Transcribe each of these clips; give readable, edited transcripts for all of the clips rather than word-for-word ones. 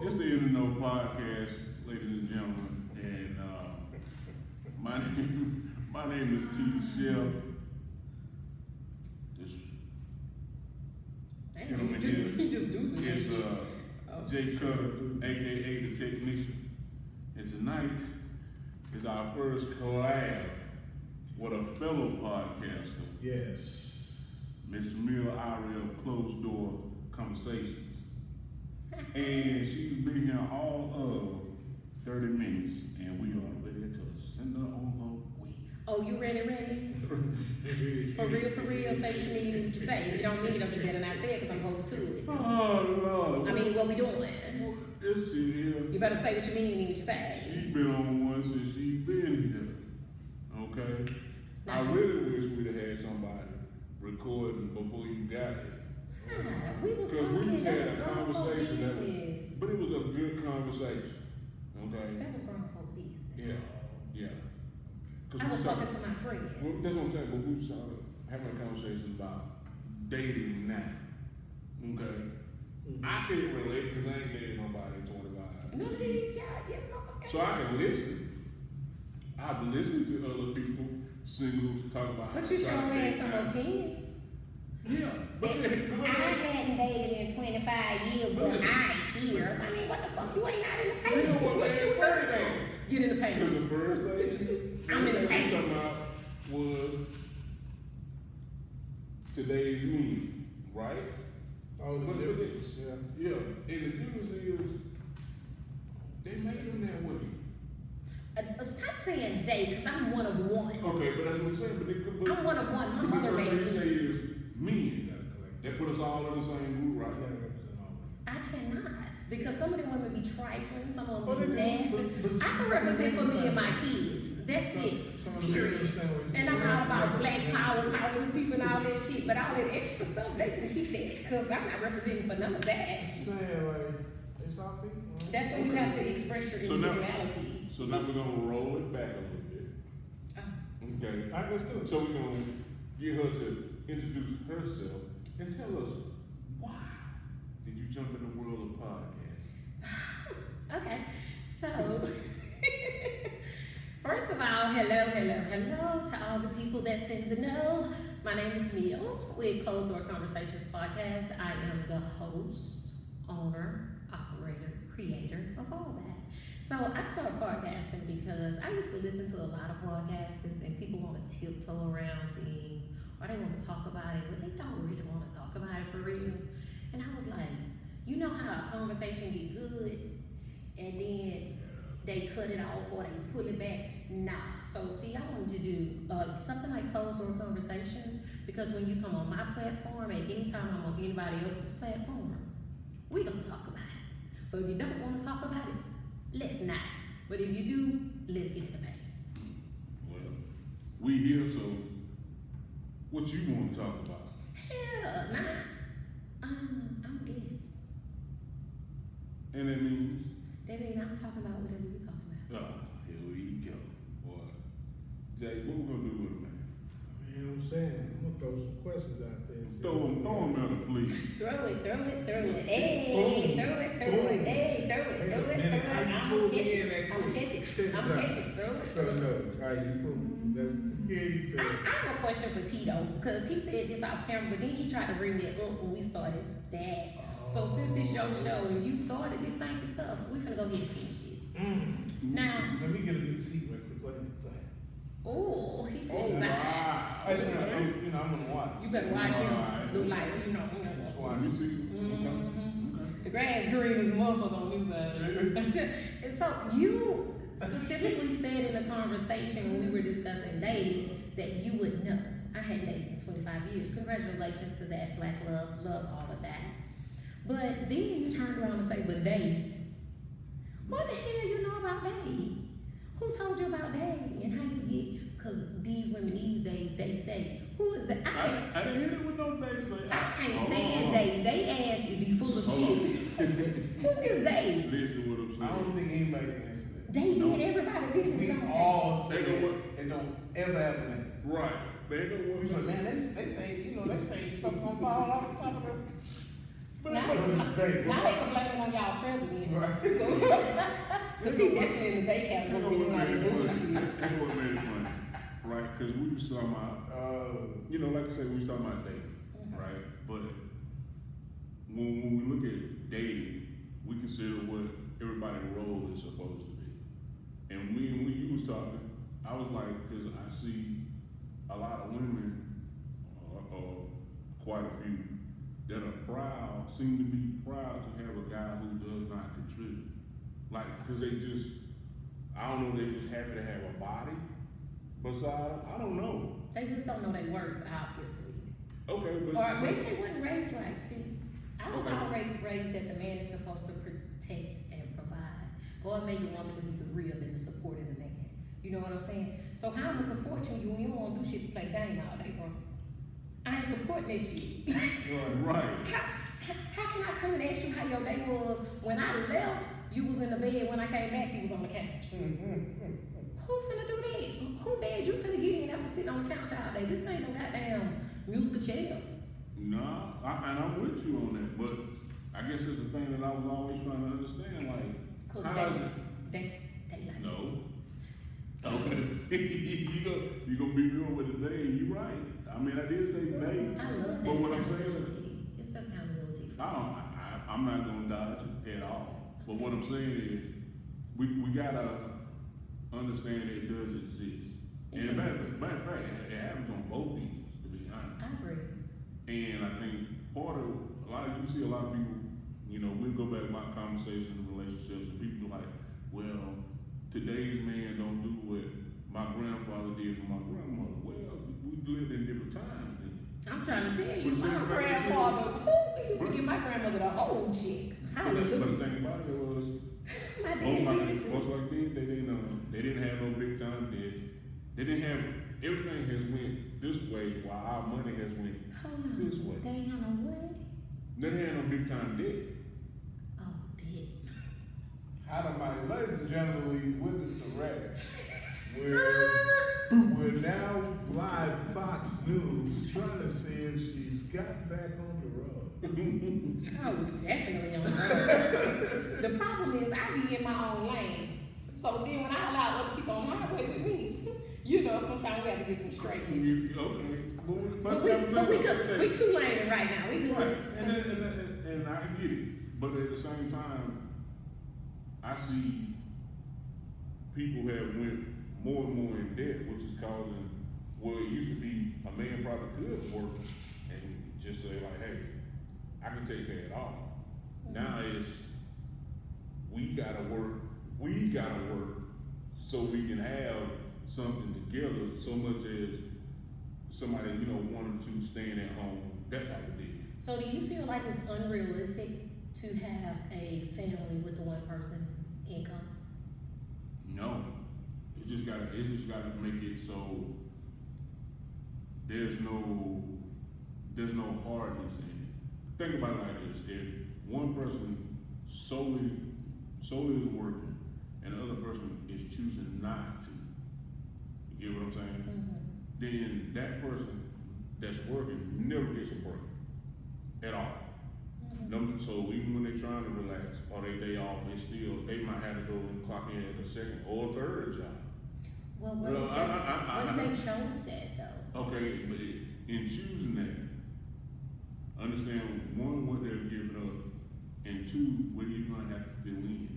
It's the In the Know podcast, ladies and gentlemen, and my name is T. Shell. This gentleman here is Jaycutta, aka the Technician, and tonight is our first collab with a fellow podcaster. Yes. Mr. Mil Ivory of Closed Door Conversations. And she's been here all of 30 minutes, and we are ready to send her on her way. Oh, you ready? For real, say what you mean and what you say. If you don't mean it, don't you better not say it because I'm holding to it. Oh, Lord. I mean, what we doing? Is she here? You better say what you mean and mean what you say. She been on one since she been here. Okay? I Now, really wish we'd have had somebody recording before you got here. we was Because we talking, just that had was a grown folk conversation that was, business. but it was a good conversation. Okay? That was grown folk business. Yeah. I was talking to my friend. Well, that's what I'm saying, but we started having a conversation about dating now. Okay? I can't relate because I ain't dated nobody in 25 No, years. yeah, So I can listen. I've listened to other people, singles, talk about but how you to sure try to had date some now. opinions. Yeah. But I hadn't dated in 25 years, but I'm here. I mean, what the fuck? You ain't not in the you paint. know what What they you say doing? though? Get in the Because paint. the first thing I'm in the we paint. talking about was today's meme, right? Oh, the But difference. yeah. And the difference is they made them that way. Stop saying they, because I'm one of one. Okay, but that's what I'm saying. But I'm one of one. My but mother the made first thing they me. say is men. You gotta collect. That put us all in the same group, You right? gotta represent all of them. I cannot, because some of the women be trifling, some of Oh, them be they do, nasty. but I can represent for me and my kids. That's it. Some of them Period. represent what you And I'm do. all about black power, power to people and all that shit. But all that extra stuff, they can keep that, because I'm not representing for none of that. I'm saying, like, it's all people. That's when you have to express your So now- individuality. So now we're gonna roll it back a little bit. Okay. All right, let's do it. So we're gonna get her to introduce herself and tell us why did you jump in the world of podcasts? Okay, so first of all, hello to all the people that's in the know. My name is Mil with Closed Door Conversations podcast. I am the host, owner, operator, creator of all that. So I started podcasting because I used to listen to a lot of podcasts and people want to tiptoe around things or they want to talk about it, but they don't really want to talk about it for real. And I was like, you know how a conversation get good and then they cut it off or they pull it back? Nah. So see, I wanted to do something like Closed Door Conversations because when you come on my platform and anytime I'm on anybody else's platform, we gonna talk about it. So if you don't want to talk about it, let's not. But if you do, let's get in the pants. Well, we here, so what you want to talk about? Hell nah. I'm a guest. And that means, That means I'm talking about whatever you're talking about. here we go, boy. Jay, what we gonna do with it, man? You know what I'm saying? I'm gonna throw some questions out there. and see Throw what we them got. out of please. Throw it. Hey, Boom. throw it. Hey, throw it. I'm gonna catch it. Check I'm this gonna out. catch it. Throw it. So no, all right, you cool. That's yeah, I have a question for Tito because he said this off camera, but then he tried to bring me up when we started that. So since this your show and you started this thank you stuff, we finna go ahead and finish this. Now, Let me get a good seat real quick. Go ahead. oh, he said Oh, side. wow. I just wanna, I'm gonna watch. You better watch him. Alright. Look like Just watch. You see? The grass green as a motherfucker on this side. And so you specifically said in the conversation when we were discussing dating that you would know. I hadn't dated in 25 years. Congratulations to that, black love, love all of that. But then you turned around and say, but dating. What the hell you know about dating? Who told you about dating and how you get, because these women these days, they say, who is the, I didn't hit it with no day say. I can't stand they. They ass is be full of Hold shit. Who is they? Listen what I'm saying. I don't think anybody can answer that. They No. did everybody business. We don't they? all say They know that what? and don't ever have a name. Right. They know what We say, man, they say, they say stuff gonna fall off the top of them. Now But it's fake. they complaining on y'all president. Right. Because he definitely in the day You category. know Doing what like made it bullshit. funny? You know what made it funny? Right? Because we was talking about, like I said, we was talking about dating, right? But when we look at dating, we consider what everybody's role is supposed to be. And when you was talking, I was like, because I see a lot of women, or quite a few, that are proud, seem to be proud to have a guy who does not contribute. Like, because they just, I don't know, they just happy to have a body beside them. I don't know. They just don't know their worth, obviously. Okay, but. Or maybe they wasn't raised right. See, I was Okay. always raised that the man is supposed to protect and provide. God made the woman to be the real and the support of the man. You know what I'm saying? So how am I supporting you when you don't want to do shit to play game all day, bro? I ain't supporting this shit. Right. How can I come and ask you how your day was when I left? You was in the bed. When I came back, you was on the couch. Who finna do that? Who bad you finna get in after sitting on the couch all day? This ain't no goddamn musical chairs. No, and I'm with you on that, but I guess it's the thing that I was always trying to understand, like, Cause how is it? they like No. Okay. you gonna beat me up with the day, and you right. I mean, I did say day. I love that But what I'm saying is, accountability. It's the accountability. I'm not gonna dodge it at all. But what I'm saying is, we gotta understand it does exist. And matter of fact, it happens on both ends, to be honest. I agree. And I think part of you see a lot of people, we'll go back to my conversation in relationships, and people are like, well, today's man don't do what my grandfather did for my grandmother. Well, we lived in different times then. I'm trying to tell you, But my grandfather, who used to give my grandmother the whole chick. But the Hallelujah. thing about it was, My most dad like did too. they didn't have no big time debt. They didn't have, everything has went this way while our money has went Hold on. this way. They ain't had no what? They didn't have no big time debt. Oh, dead. Dynamite, ladies and gentlemen, we witnessed a wreck we're now live Fox News trying to see if she's got back on the road. Oh, definitely on the road. The problem is I be in my own lane. So then when I allow other people on my way with me, sometimes we have to get some straight. Okay. But we good. We two laning right now. We good. Right. And I get it. But at the same time, I see people have went more and more in debt, which is causing, it used to be a man probably could work and just say like, hey, I can take care of it all. Now it's, we gotta work so we can have something together, so much as somebody, one or two staying at home, that type of deal. So do you feel like it's unrealistic to have a family with the one person income? No, it's just gotta make it so there's no hardness in it. Think about it like this: if one person solely is working, and the other person is choosing not to, you get what I'm saying? Mm-hmm. Then that person that's working never gets a break at all. No, so even when they're trying to relax or they day off, they might have to go and clock in at a second or a third job. Well, what if they chose that though? Okay, but in choosing that, understand one, what they're giving up, and two, what you're gonna have to fill in.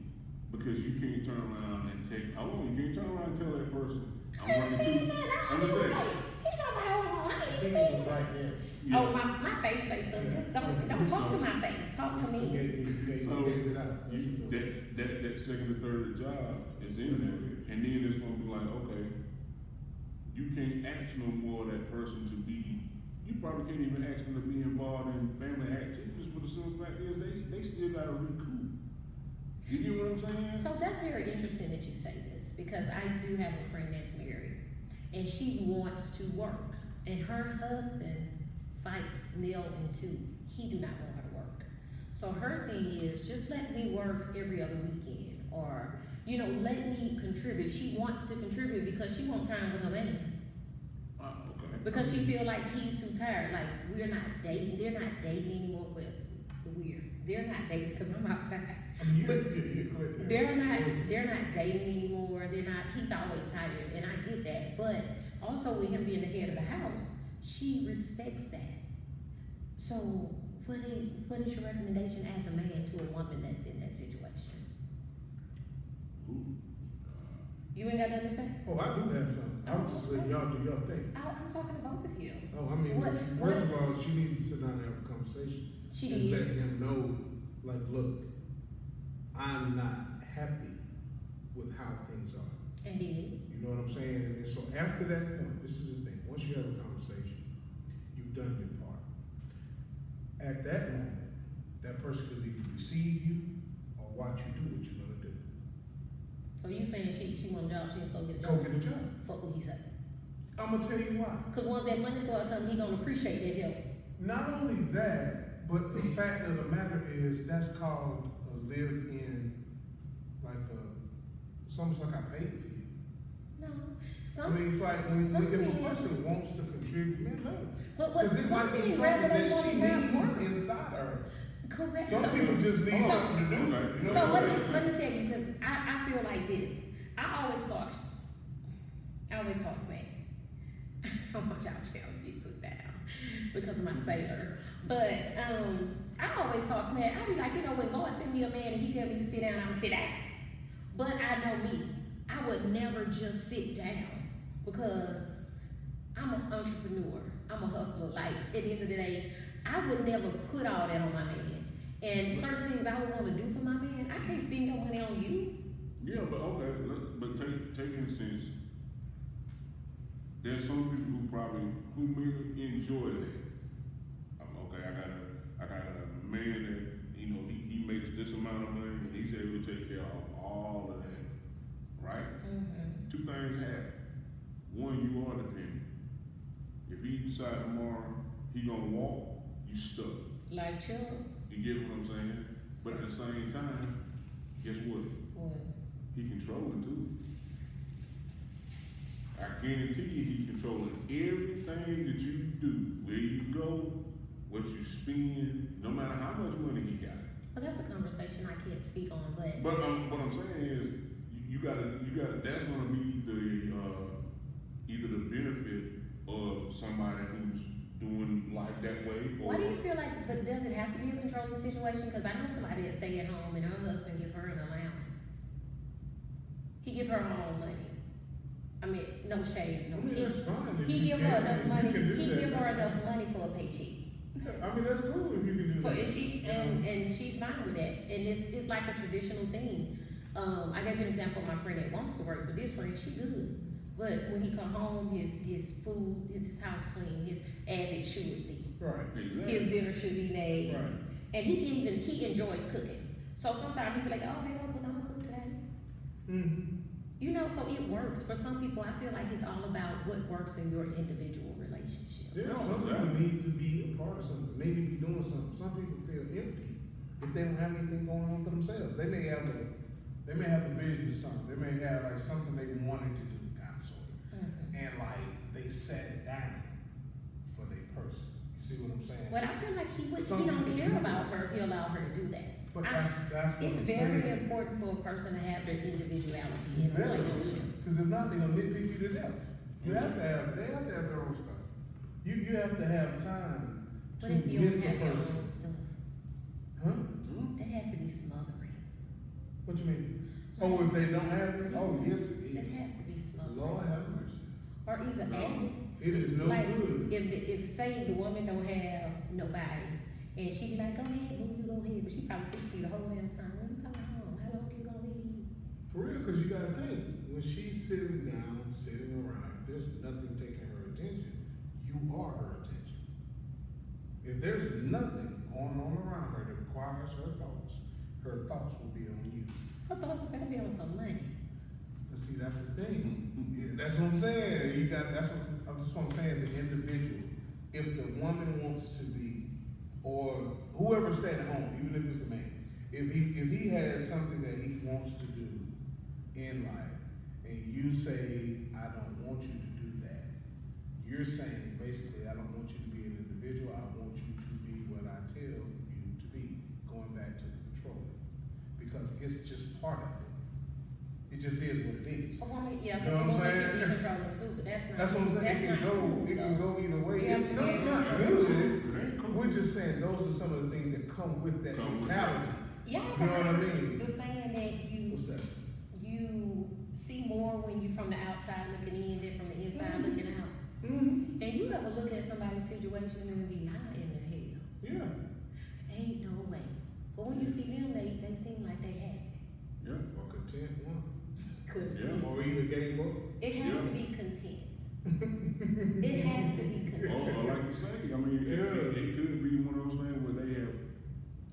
Because you can't turn around and you can't turn around and tell that person, I'm working too. Understand? He got my own on. I I ain't think even it seen was it. right there. Yeah. Oh, my face say stuff. Just don't talk to my face. Talk to me. So, Gave it out. That's what the- that second or third job is in there, and then it's gonna be like, okay, you can't ask no more of that person to be. You probably can't even ask them to be involved in family activities. For the simple fact is, they still gotta recoup. You get what I'm saying? So that's very interesting that you say this because I do have a friend that's married, and she wants to work, and her husband fights nail in tooth. He do not want her to work. So her thing is just let me work every other weekend, or let me contribute. She wants to contribute because she wants time with her man. Okay. Because she feel like he's too tired. Like we're not dating. They're not dating anymore. But we're not dating because I'm outside. I mean, But you're clear. they're not dating anymore. He's always tired, and I get that. But also with him being the head of the house, she respects that. So what is your recommendation as a man to a woman that's in that situation? Ooh. You ain't got nothing to say? Oh, I do have something. I was just letting y'all do y'all thing. I'm talking to both of you. Oh, I mean, What- first of all, she needs to sit down and have a conversation. She and did. let him know, like, look, I'm not happy with how things are. And did. You know what I'm saying? And so after that point, this is the thing. Once you have a conversation, you've done your part. At that moment, that person could either receive you or watch you do what you're gonna do. So you saying she want a job, she can go get a Go job? get a job. Fuck what he said. I'm gonna tell you why. Cause once that money start coming, he gonna appreciate that help. Not only that, but the fact of the matter is that's called a live-in, like it's almost like I paid for you. No, I mean, it's like when some if a men- person wants to contribute, man, let them. but Because it might be some something men rather that she than wanna needs work. inside her. Correct. Some So- people just need so- something to do. Okay. You know So what I'm let saying? me tell you, because I feel like this. I always talk smack. I want y'all to get took down because of my sailor. But I always talk smack. I be like, when God send me a man and he tell me to sit down, I'm gonna sit down. But I know me. I would never just sit down because I'm an entrepreneur. I'm a hustler. Like at the end of the day, I would never put all that on my man. And certain things I would want to do for my man, I can't spend no money on you. Yeah, but okay, but take instance, there's some people who may enjoy that. Okay, I got a man that, he makes this amount of money and he's able to take care of all of that, right? Mm-hmm. Two things happen. One, you are dependent. If he decide tomorrow he gonna walk, you stuck. Like Chuck. You get what I'm saying? But at the same time, guess what? What? He controlling too. I guarantee you he controlling everything that you do, where you go, what you spend, no matter how much money he got. Well, that's a conversation I can't speak on, but But what I'm saying is, you gotta, that's gonna be the, either the benefit of somebody who's doing life that way, or. why do you feel like, but does it have to be a controlling situation? Because I know somebody that stay at home and her husband give her an allowance. He give her her own money. I mean, no shade, no I mean, tea. that's fine. If He you give can- her if enough you money, can do he that, give her that's enough fine. money for a paycheck. Yeah, I mean, that's cool if you can do For that. and she and she's fine with that, and it's like a traditional thing. I gave you an example of my friend that wants to work, but this friend she good. But when he come home, his food, his house clean, as it should be. Right. Exactly. His dinner should be made, Right. and he enjoys cooking. So sometimes he be like, oh, they don't cook, I'm gonna cook today. Mm-hmm. So it works for some people. I feel like it's all about what works in your individual relationship. Yeah, No, some people exactly. need to be a part of something, maybe be doing something. Some people feel empty if they don't have anything going on for themselves. They may have a vision of something. They may have like something they wanted to do, kind of sort of, Mhm. and like they set it down for their person. You see what I'm saying? But I feel like he Some don't people care do. about her if he allow her to do that. But I- that's what It's I'm very saying. important for a person to have their individuality in a relationship. Because if not, they're gonna nitpick you to death. They have to have their own stuff. You have to have time But to if you miss don't a have your person. own stuff, Huh? that has to be smothering. What you mean? Oh, if they don't have it? Oh, yes, it That is. has to be smothering. Lord have mercy. Or either added. It is no Like, good. if say the woman don't have nobody, and she be like, go ahead, boo, you go ahead, but she probably thinks you the whole damn time, when you coming home, how long you gonna be? For real, because you gotta think, when she's sitting down, sitting around, if there's nothing taking her attention, you are her attention. If there's nothing going on around her that requires her thoughts will be on you. Her thoughts better be on some money. But see, that's the thing. Yeah, that's what I'm saying. That's what I'm saying, the individual. If the woman wants to be, or whoever's staying at home, even if it's the man, if he has something that he wants to do in life, and you say, I don't want you to do that, you're saying basically, I don't want you to be an individual, I want you to be what I tell you to be. going back to the controlling, because it's just part of it. It just is what it is. A woman, yeah, You because know a what I'm woman saying? can be controlling too, but that's not. That's what I'm saying. That's It not can go. cool, It can though. go either way. Yeah, It's, no, it's yeah. not It good. ain't cool. We're just saying those are some of the things that come with that Come with mentality. Y'all You know what I heard mean? the saying that What's that? you see more when you from the outside looking in than from the inside looking out. Mm-hmm. And you ever look at somebody's situation and be hot in the hell? Yeah. Ain't no way. But when you see them, they seem like they happy. Yeah. Or content one. Content. Or either gave up. It has Yeah. to be content. It has to be Or content. like you say, I mean, it could be one of those things where they have,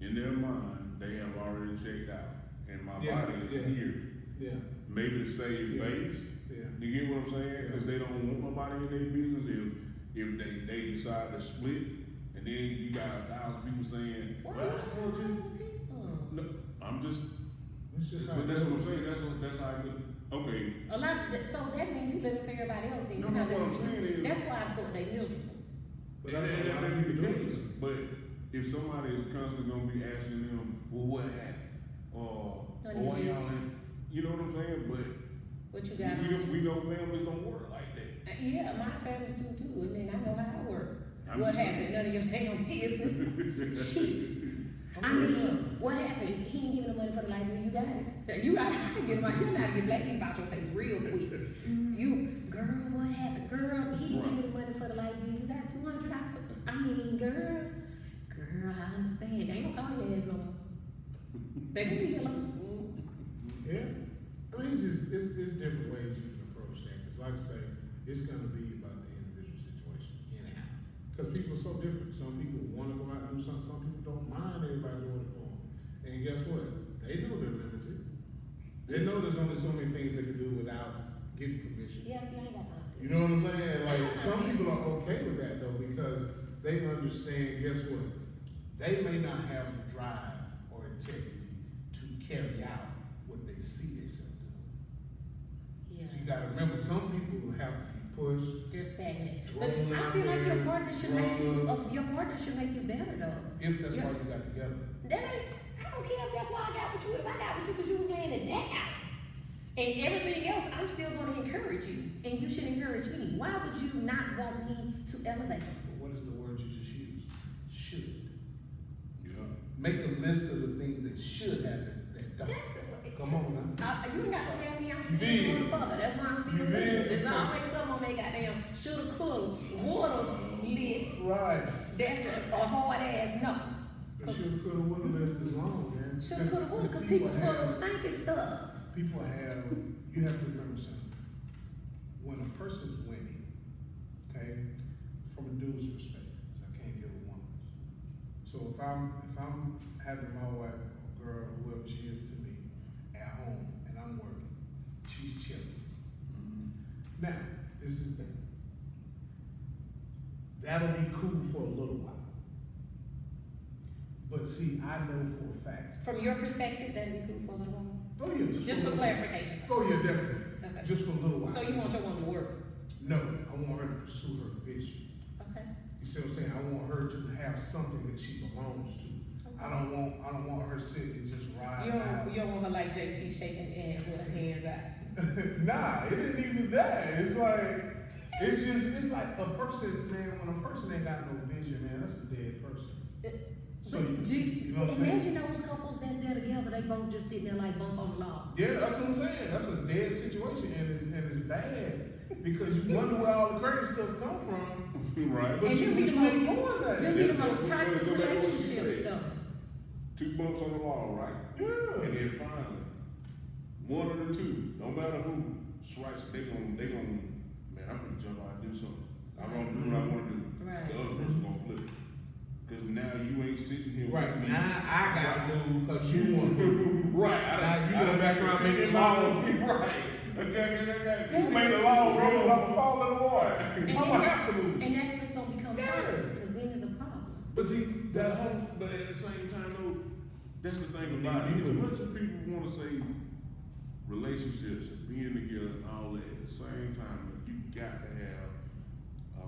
in their mind, they have already checked out, and my Yeah, body is yeah. here. Yeah. Maybe to save Yeah. face. Yeah. You get what I'm saying? Because they don't want nobody in their business. If they decide to split, and then you got 1,000 people saying, Why "Well, I told you." people? No, I'm just. It's just how But it that's what I'm goes. saying. That's how I do. Okay. A lot. So that means you living for everybody else. Then No, you're not no, what I'm living for saying you. is- That's why I thought they miserable. But that's what a lot of That be people the do. case. But if somebody is constantly gonna be asking them, well, what happened? Or why y'all in, you know what I'm saying? But What you got? we know families don't work like that. Yeah, my family do too, and then I know how I work. I'm What just happened? None of your damn business. Shit. I mean, what happened? He ain't giving the money for the light bill. You got it. You got to give him. You're not getting black people out your face real quick. Girl, what happened? Girl, he didn't give me the money for the light bill. You got 200. I mean, girl, I understand. They ain't gonna call your ass no more. They gonna leave you alone. Yeah. I mean, it's different ways you can approach that. Because, like I say, it's going to be about the individual situation, anyhow. Because people are so different. Some people want to go out and do something. Some people don't mind everybody doing it for them. And guess what? They know they're limited. They know there's only so many things they can do without getting permission. Yeah, see, I ain't got time. You know what I'm saying? Like, some people are okay with that, though, because they understand, guess what? They may not have the drive or integrity to carry out what they see themselves doing. Yeah. So you gotta remember, some people will have to be pushed. They're stagnant. Thrown But I out feel like your there, partner should make you. drugged. Your partner should make you better though. If that's Yeah. why you got together. That ain't. I don't care if that's why I got with you. If I got with you because you was laying it down, and everything else, I'm still going to encourage you, and you should encourage me. Why would you not want me to elevate? But what is the word you just used? Should. Yeah. Make a list of the things that should happen that don't. That's Come on now. You ain't got to tell me I'm You still did. going further. That's why I'm still You single. did. There's always something on that goddamn shoulda, coulda, woulda list. Right. That's a hard ass no. The should, coulda, woulda list is long, man. Shoulda, coulda, woulda, because people full of stinking stuff. People have, you have to remember something. When a person's winning, okay, from a dude's perspective, 'cause I can't give a woman's. So if I'm having my wife or girl, whoever she is to me, at home and I'm working, she's chilling. Now, this is the thing. That'll be cool for a little while. But see, I know for a fact. From your perspective, that'd be cool for a little while. Oh yeah, Just for clarification. Oh yeah, definitely. Okay. Just for a little while. So you want your woman to work? No, I want her to pursue her vision. Okay. You see what I'm saying? I want her to have something that she belongs to. I don't want her sitting and just ride You don't want her like JT shaking ass with her hands out. Nah, it isn't even that. It's like it's like a person, man. When a person ain't got no vision, man, that's a dead person. So you know what I'm saying? Imagine those couples that's there together. They both just sitting there like bump on the log. Yeah, that's what I'm saying. That's a dead situation, and it's bad because you wonder where all the crazy stuff come from. Right. But And you you be just the ain't most- doing that. Them be the most Let's toxic go back to what you relationships said. though. 2 bumps on the wall, right? Yeah. And then finally, one of the two, no matter who, strikes, they gon' man, I'm gonna jump out and do something. I'm gonna do what I wanna do. Right. The other person gonna flip. Cause now you ain't sitting here. Right with me. now, I gotta move because you want to move. Right. Now you go back around making law. Right. Okay. Yes. Make the law Roll, roll. I'm gonna fall in the water. I'm gonna have to move. And that's when it's gonna become Yeah. toxic, because then there's a problem. But see, that's But at the same time, though, that's the thing about it. As much as people want to say relationships and being together and all that, at the same time, you got to have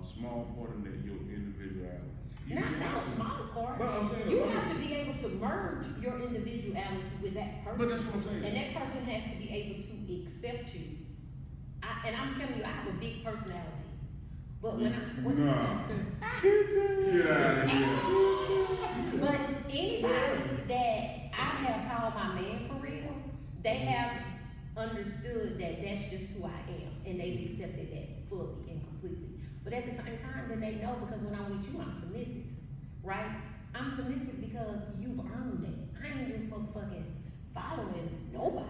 a small part of that, your individuality. Not a small part. But I'm saying, You have to be able to merge your individuality with that person. But that's what I'm saying. And that person has to be able to accept you. And I'm telling you, I have a big personality. But when Nah. Get out of here. But anybody that I have called my man for real, they have understood that that's just who I am, and they've accepted that fully and completely. But at the same time, then they know, because when I'm with you, I'm submissive, right? I'm submissive because you've earned it. I ain't just motherfucking following nobody.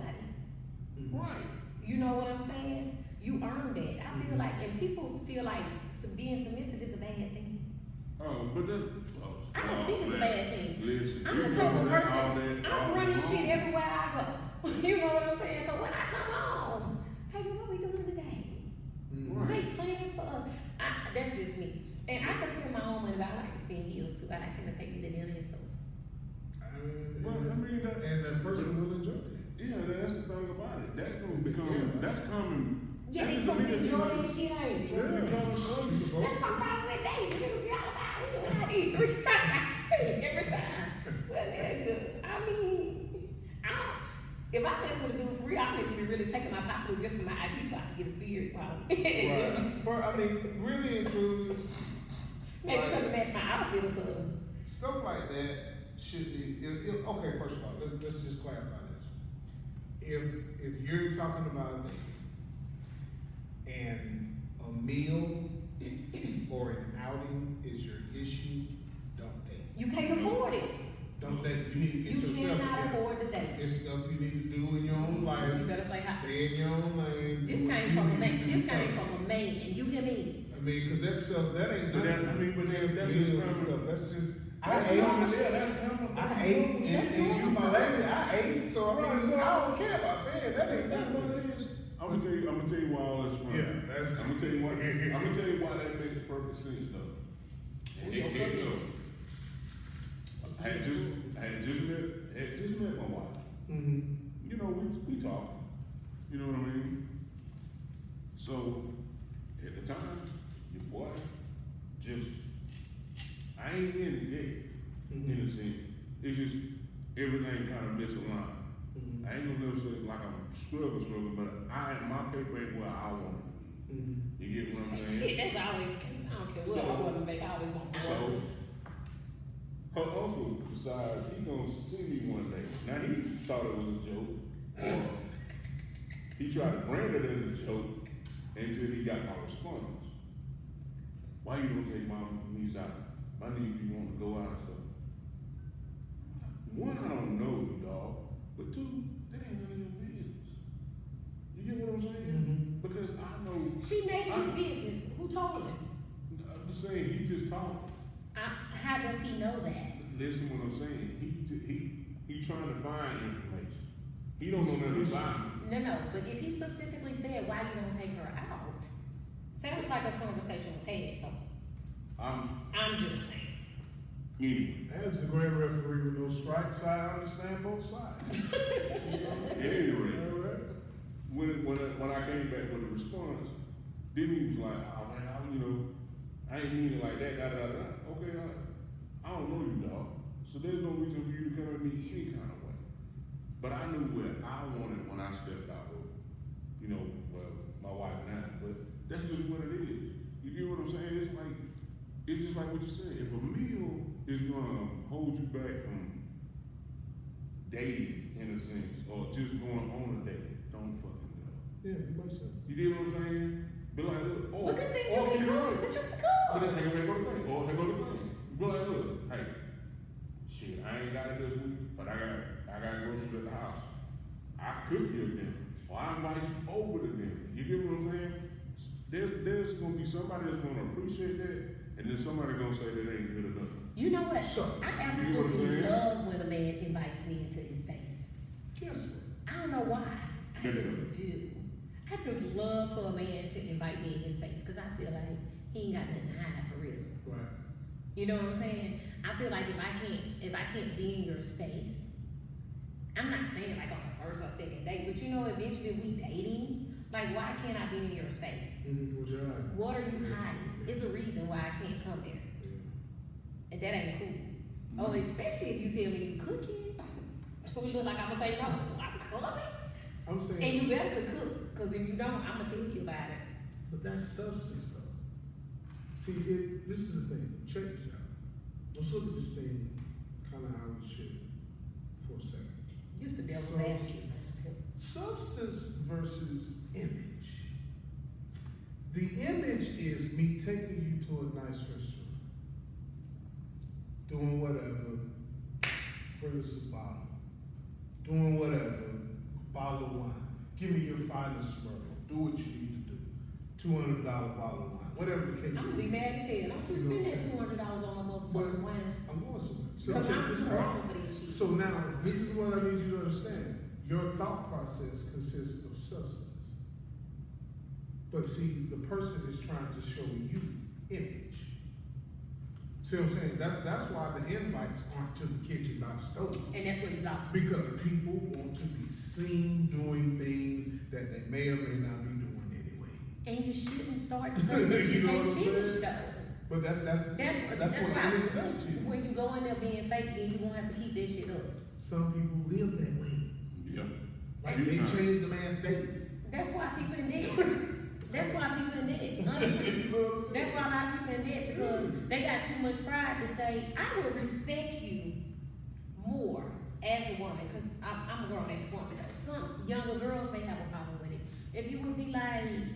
Right. You know what I'm saying? You earned it. I feel like, and people feel like being submissive is a bad thing. Oh, but that. I don't think it's a bad thing. Listen, I'm the you type of know that all person, that, I'm all running that shit wrong. everywhere I go. You know what I'm saying? So when I come home, hey, what we doing today? Right. Make plans for us. That's just me. And I can spend my own money, but I like to spend heels too. I like him to take me to dinner and stuff. And the person will enjoy it. Yeah, that's the thing about it. That gonna become, that's coming. Yeah, they that's supposed to the enjoy niggas that shit, ain't it? That's becoming so. That's my problem with dating. Niggas be all about, we doing how these 3 times every time. Well, nigga, I mean, if I mess with a dude for real, I need to be really taking my pocketbook just for my ID so I can get a spirit problem. Right. Really and truly, Maybe because it match my outfit or something. stuff like that should be. Okay, first of all, let's just clarify this. If you're talking about dating and a meal or an outing is your issue, don't date. You can't afford it. Don't date. You need to get You yourself cannot together. afford to date. It's stuff you need to do in your own life. You better say hi. Stay in your own lane. This do what came you from a need man. to do This came first. from a man. You hear me? I mean, because that stuff, that ain't But nothing. that- I mean, but that- that's Meals just and coming- stuff. That's just. That's I ate. normal Yeah, shit. that's coming. I ate, and That's you normal my stuff. lady. I ate, so I mean, I don't care about paying. That ain't That's what nothing. it is. I'm gonna tell you why all that's fun. Yeah, that's. I'm gonna tell you why that makes perfect sense though. We gonna Here put you it. go. I had just met my wife. Mm-hmm. You know, we talk. You know what I mean? So at the time, your boy just I ain't in it yet, in a sense. It's just everything kind of misaligned. Mm-hmm. I ain't gonna never say like I'm struggling, but my paper ain't where I want it to be. Mm-hmm. You get what I'm Shit, saying? that's always. I don't care what So- I want to make. I always want more. So her uncle decided he gonna see me one day. Now he thought it was a joke, or he tried to brand it as a joke until he got my response. Why you don't take my niece out? My niece be wanting to go out and stuff. One, I don't know you, dog. But two, that ain't none of your business. You get what I'm saying? Mhm. Because I know. She made his business. Who told him? I'm just saying, he just talking. How does he know that? Listen what I'm saying. He trying to find information. He don't know nothing about me. No. But if he specifically said why you don't take her out, sounds like a conversation was had. So I'm just saying. Anyway, As the grand referee with no stripes, I understand both sides. at any rate, All right. when I came back with a response, then he was like, "Oh man, I ain't mean it like that." Okay, I don't know you, dog. So there's no reason for you to come at me any kind of way. But I knew what I wanted when I stepped out with, my wife now. But that's just what it is. You get what I'm saying? It's just like what you said. If a meal is gonna hold you back from dating in a sense, or just going on a date, don't fucking go. Yeah, you might say. You get what I'm saying? Be like, look, Well, good thing you or can keep it cook, real. but you can But cook. then here go the thing. Or here go the thing. Be like, look, hey, shit, I ain't got it this week, but I got groceries at the house. I cook you a dinner, or I invite you over to dinner. You get what I'm saying? There's gonna be somebody that's gonna appreciate that, and then somebody gonna say that ain't good enough. You know what? So, I you know what I'm absolutely saying? love when a man invites me into his space. Guess what? I don't know why. I Yeah. just do. I just love for a man to invite me in his space because I feel like he ain't got nothing to hide for real. Right. You know what I'm saying? I feel like if I can't be in your space, I'm not saying like on the first or second date, but eventually if we dating Like, why can't I be in your space? What you hiding? What are you hiding? It's a reason why I can't come there. Yeah. And that ain't cool. Oh, especially if you tell me you cooking. So we look like I'm gonna say, no, I'm coming. I'm saying. And you better cook, because if you don't, I'm gonna tell you about it. But that's substance, though. See, this is the thing. Check this out. Let's look at this thing kind of how we should for a second. Just the devil's advocate. Substance versus image. The image is me taking you to a nice restaurant, doing whatever, bring us a bottle, doing whatever, a bottle of wine. Give me your finest smirtle. Do what you need to do. $200 bottle of wine, whatever the case. I'm gonna be mad as hell. Don't you spend that $200 on a motherfucking wine? I'm going somewhere. So Because check I'm this too out. wrong for this shit. So now, this is what I need you to understand. Your thought process consists of substance. But see, the person is trying to show you image. See what I'm saying? That's why the invites aren't to the kitchen by the stove. And that's where you lost. Because people want to be seen doing things that they may or may not be doing anyway. And you shouldn't start because You you know what can't I'm finish saying? though. But that's what why image does to you. when you go in there being fake, then you won't have to keep that shit up. Some people live that way. Yeah. Like they change the man's daily. That's why people in debt. That's why people in debt. Honestly. You know what I'm saying? That's why a lot of people in debt because they got too much pride to say, I will respect you more as a woman, because I'm a grown ass woman though. Some younger girls may have a problem with it. If you would be like,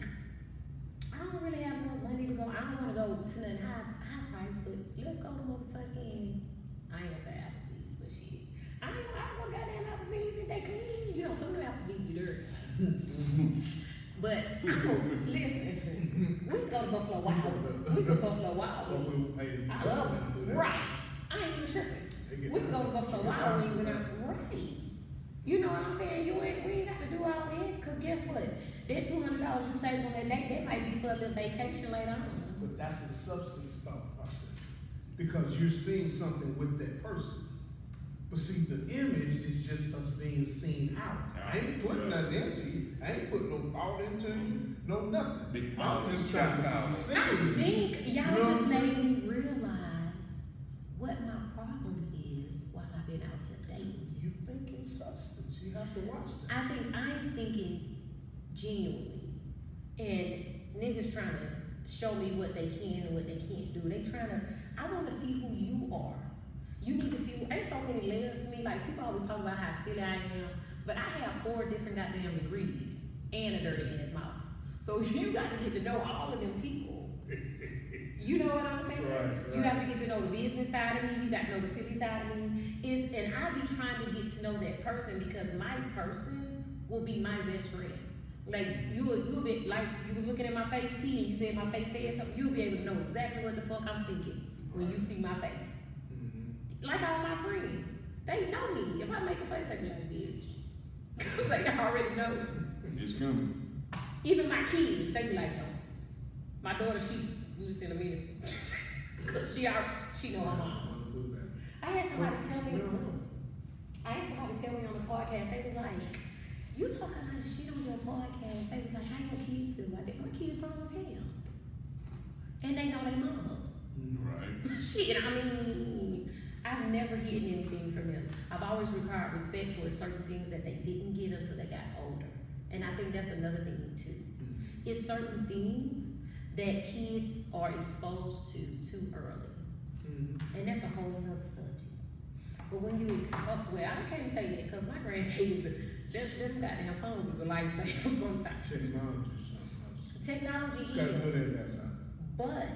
I don't really have no money to go, I don't want to go to nothing high price, but let's go to motherfucking, I ain't gonna say Applebee's, but shit. I don't go goddamn Applebee's if they clean. You know, some of them Applebee's be dirty. But I go, listen, we can go to Buffalo Wild. We can go to Buffalo Wild. I love it. Right. I ain't even tripping. We can go to Buffalo Wild Wings and right. You know what I'm saying? We ain't got to do all that, because guess what? That $200 you save on that day, that might be for a little vacation later on. But that's a substance thought process. Because you're seeing something with that person. But see, the image is just us being seen out. I ain't putting nothing into you. I ain't putting no thought into you, no nothing. I'm just trying to be seen. I think y'all You know just what I'm made me realize what my problem is while I've been out here dating. You thinking substance. You have to watch that. I think I'm thinking genuinely, and niggas trying to show me what they can and what they can't do. They trying to, I want to see who you are. You need to see, ain't so many layers to me. Like, people always talk about how silly I am, but I have 4 different goddamn degrees and a dirty ass mouth. So you got to get to know all of them people. You know what I'm saying? Right. You have to get to know the business side of me. You got to know the silly side of me. And I be trying to get to know that person, because my person will be my best friend. Like, you'll be, like, you was looking at my face, T, and you said my face said something, you'll be able to know exactly what the fuck I'm thinking when you see my face. Like all my friends, they know me. If I make a face, they be like, bitch. Because they already know. It's coming. Even my kids, they be like, don't. My daughter, she's just in a minute. Cause she know my mom. I had somebody tell me on the podcast, they was like, you talk a lot of shit on your podcast. They was like, how your kids feel about that? My kids grown as hell. And they know their mama. Right. Shit, I mean, I've never hidden anything from them. I've always required respect for certain things that they didn't get until they got older. And I think that's another thing too. It's certain things that kids are exposed to too early. And that's a whole nother subject. But when you well, I can't say that because my grandbabies, them goddamn phones is a lifesaver sometimes. Technology is something else. Technology It's got good is. and bad side. But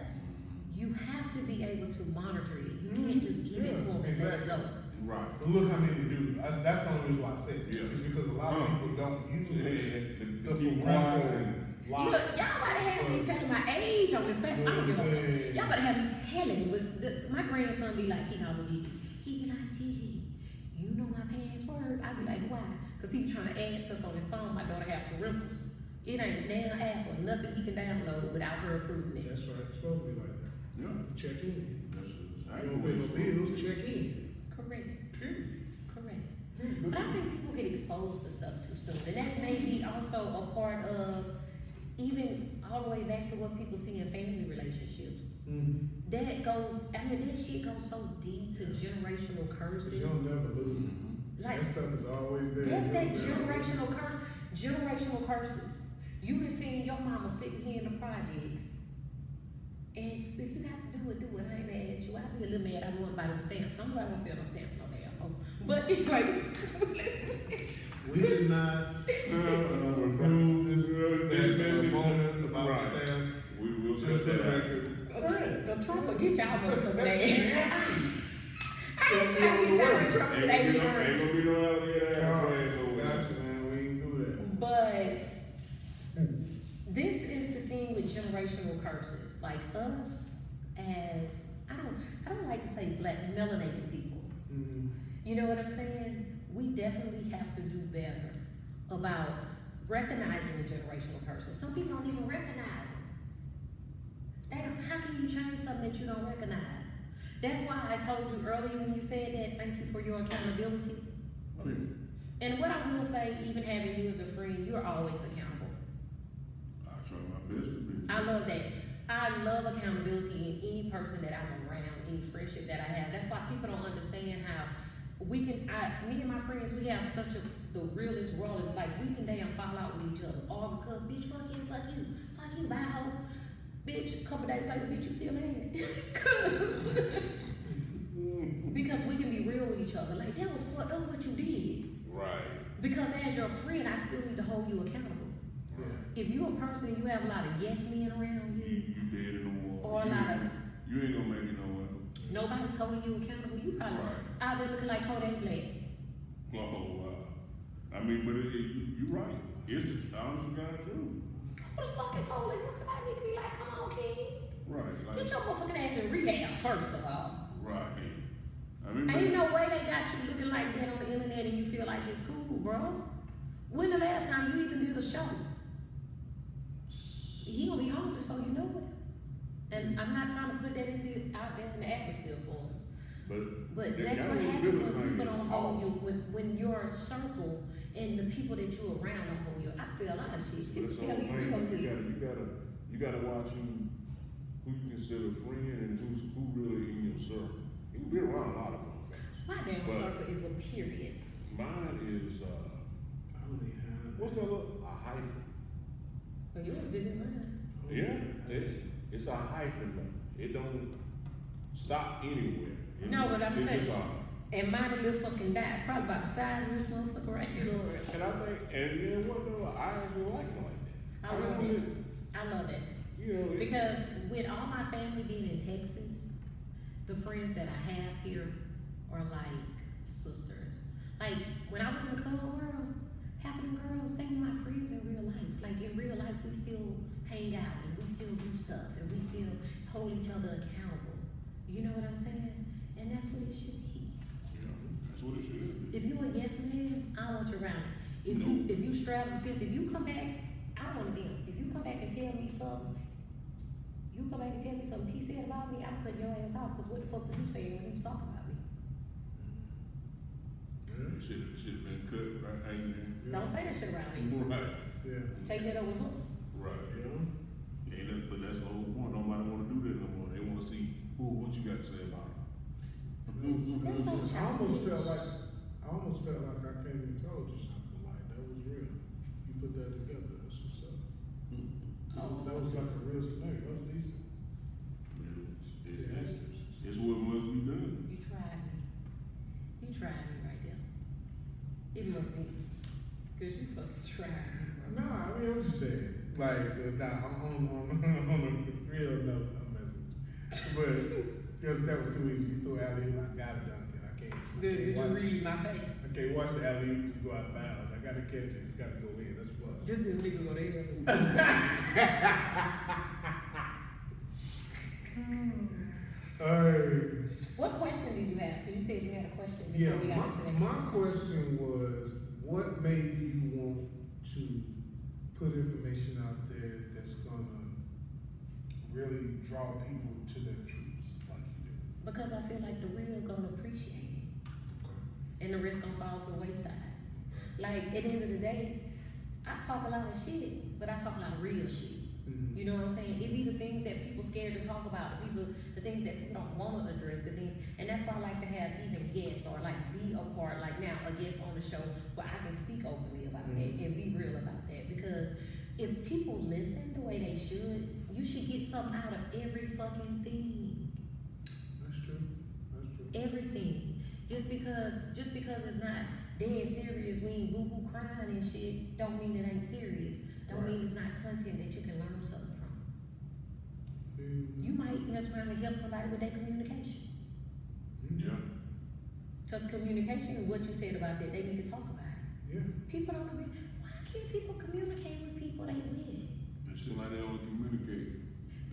you have to be able to monitor it. You can't just give it to them and let it go. Right. But look how many do. That's the only reason why I said it. Yeah. It's because a lot of people don't use the Keep parental quiet. Look, locks. y'all better have me telling my age on this platform. I don't give a fuck. Y'all better have me telling. My grandson be like, he call me Gigi. He be like, Gigi, you know my password? I be like, why? Because he be trying to add stuff on his phone. My daughter have parentals. It ain't nail app or nothing he can download without her approving it. That's right. It's supposed to be like that. Yeah. Check in. That's You don't pay no bills, check in. Correct. Period. Correct. But I think people get exposed to stuff too soon. And that may be also also a part of, even all the way back to what people see in family relationships. That goes, I mean, that shit goes so deep to generational curses. You'll never lose it. Like, That stuff is always there. that's that You'll never lose generational curse. Generational curses. You done seen your mama sitting here in the projects. And if you got to do it, do it. I ain't mad at you. I'd be a little mad. I wouldn't buy them stamps. Nobody won't sell no stamps no damn hoe. But anyway, listen. We did not approve this moment about stamps. We will Just set for the that out. record. The Trump will get y'all motherfucking ass. I So ain't we trying to on the get y'all way. in trouble with Ain't gonna be no alligator ass friends over there. Gotcha, man. We ain't do that. But this is the thing with generational curses. Like us as, I don't like to say black melanated people. You know what I'm saying? We definitely have to do better about recognizing the generational curses. Some people don't even recognize them. How can you change something that you don't recognize? That's why I told you earlier when you said that, thank you for your accountability. And what I will say, even having you as a friend, you're always accountable. I try my best to be. I love that. I love accountability in any person that I'm around, any friendship that I have. That's why people don't understand how me and my friends, we have such the realest role. Like, we can damn fall out with each other. All because, bitch, fuck you, bye, hoe. Bitch, a couple days later, bitch, you still mad. Because we can be real with each other. Like, that was fucked up what you did. Right. Because as your friend, I still need to hold you accountable. If you a person and you have a lot of yes men around you, You dead in the war. or a lot of You ain't gonna make it nowhere. nobody's holding you accountable, you probably out there looking like Kodak Black. Oh, wow. I mean, but you're right. It's the honest to God truth. Who the fuck is holding him? Somebody need to be like, come on, King. Right. Get Like, your motherfucking ass in rehab, first of all. right. I mean, Ain't no way they got you looking like that on the internet and you feel like it's cool, bro. When the last time you even did a show? He gonna be homeless before you know it. And I'm not trying to put that out there in the atmosphere for him. But they that's got what no happens business when like people that. don't hold you, when your circle and the people that you're around don't hold you. I see a lot of shit. But People it's tell all me you man. gonna be. You gotta watch who you consider a friend and who really in your circle. You can be around a lot of motherfuckers. My damn But circle is a period. mine is I only have. what's that look? A hyphen. Well, you would bigger than mine. Yeah, it's a hyphen though. It don't stop anywhere. No, but I'm It's saying- just And mine a little fucking die, probably about the size of this motherfucker right here. and I think, and you know what though, I actually like it like that. I love it. I love it. You know, Because with all my family being in Texas, the friends that I have here are like sisters. Like, when I was in the club world, half of them girls, they were my friends in real life. Like, in real life, we still hang out and we still do stuff and we still hold each other accountable. You know what I'm saying? And that's what it should be. that's what it should be. If you a yes man, I want you around. If you straddle the fence, if you come back, I want them. If you come back and tell me something, T said about me, I'm cutting your ass off, because what the fuck was you saying when he was talking about me? It should have been cut right hanging. Don't say that shit around me. Right. Yeah. Take that over hook. Right. Yeah. Ain't that, but that's the whole point. Nobody want to do that no more. They want to see, what you got to say about it. That's so I almost felt childish. like I came and told you something, like that was real. You put that together, that's what's up. That was like a real scenario, that was decent. It's what must be done. You tried me. You tried me right there. It must be. Because you fucking tried me, bro. No, I mean, I'm just saying, like, I'm on a real note, I'm messing with you. But, because that was too easy, you threw alley, I gotta dunk it, I can't. Did you watch read my face? I can't watch the alley just go out of bounds, I gotta catch it, it's gotta go in, that's fun. Just this nigga go there. What question did you have? Because you said you had a question Yeah, before we got into that. my question was, what made you want to put information out there that's gonna really draw people to their truths like you do? Because I feel like the real gonna appreciate it. And the rest gonna fall to the wayside. Like, at the end of the day, I talk a lot of shit, but I talk a lot of real shit. You know what I'm saying? It be the things that people scared to talk about, the things that people don't want to address, the things, and that's why I like to have even guests or like be a part, like now a guest on the show where I can speak openly about that and be real about that. Because if people listen the way they should, you should get something out of every fucking thing. That's true. That's true. Everything. Just because it's not dead serious, we ain't boo-boo crying and shit, don't mean it ain't serious. Don't mean it's not content that you can learn something from. You might mess around and help somebody with their communication. Yeah. Because communication is what you said about that, they need to talk about it. Yeah. People don't communicate. Why can't people communicate with people they with? And shit like they don't communicate.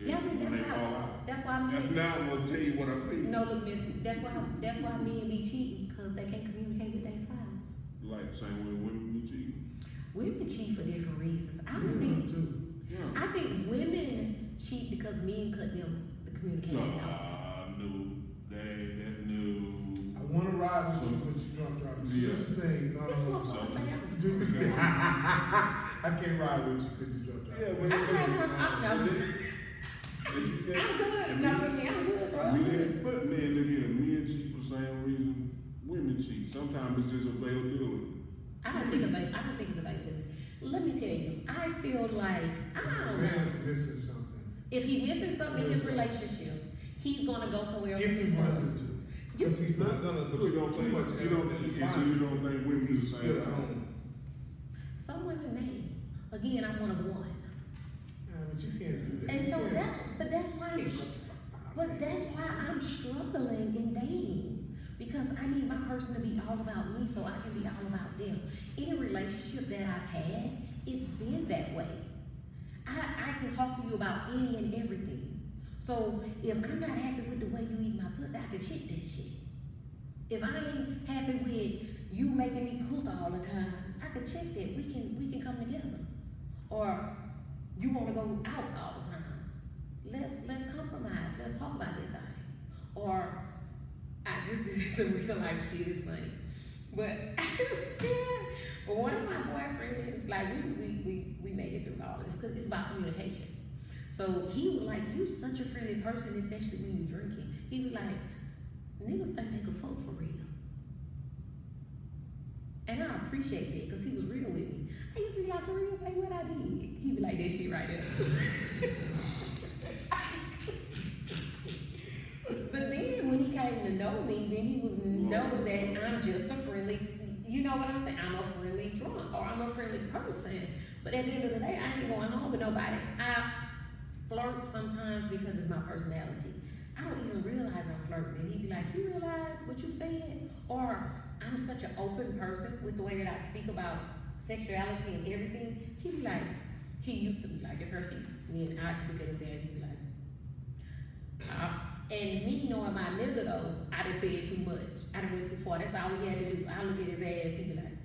Yeah, I mean, When they fall that's out. why men. Now I'm gonna tell you what I feel. No, look, miss, that's why men be cheating, because they can't communicate with their spouse. Like the same way women be cheating. Women cheat for different reasons. I don't think. Yeah. I think women cheat because men cut them the communication off. No, that new. I want to ride with you, but you drunk driving. See, Yeah. this is the thing. This motherfucker say I can't ride with you because you drunk driving. Yeah, This is the thing. I'm good. No, with me, I'm good, bro. I'm good. But men, men cheat for the same reason women cheat. Sometimes it's just availability. I don't think it's availability. Let me tell you, I feel like, I don't know. Man's missing something. If he's missing something in his relationship, he's gonna go somewhere else. If he wants it to. Because he's not gonna But put you don't too think much you don't effort in and so you don't think women do the he's same still at thing. home. Some women may. Again, I'm one of one. Yeah, but you can't do that. And You so can't. that's why I'm struggling in dating. Because I need my person to be all about me so I can be all about them. Any relationship that I've had, it's been that way. I can talk to you about any and everything. So if I'm not happy with the way you eat my pussy, I can shit that shit. If I ain't happy with you making me cook all the time, I can check that. We can come together. Or you wanna go out all the time. Let's compromise. Let's talk about that thing. Or this is a real life shit, it's funny. But one of my boyfriends, like we made it through all this because it's about communication. So he was like, you such a friendly person, especially when you're drinking. He was like, niggas think they could fuck for real. And I appreciate that because he was real with me. I used to be like, for real, babe, what I did. He be like, that shit right there. But then when he came to know me, then he was know that I'm just a friendly, you know what I'm saying? I'm a friendly drunk or I'm a friendly person. But at the end of the day, I ain't going home with nobody. I flirt sometimes because it's my personality. I don't even realize I'm flirting. And he'd be like, you realize what you said? Or I'm such an open person with the way that I speak about sexuality and everything. He'd be like, he used to be like, at first then I'd look at his ass, he'd be like, and me knowing my nigga though, I done said too much. I done went too far. That's all he had to do. I look at his ass, he'd be like,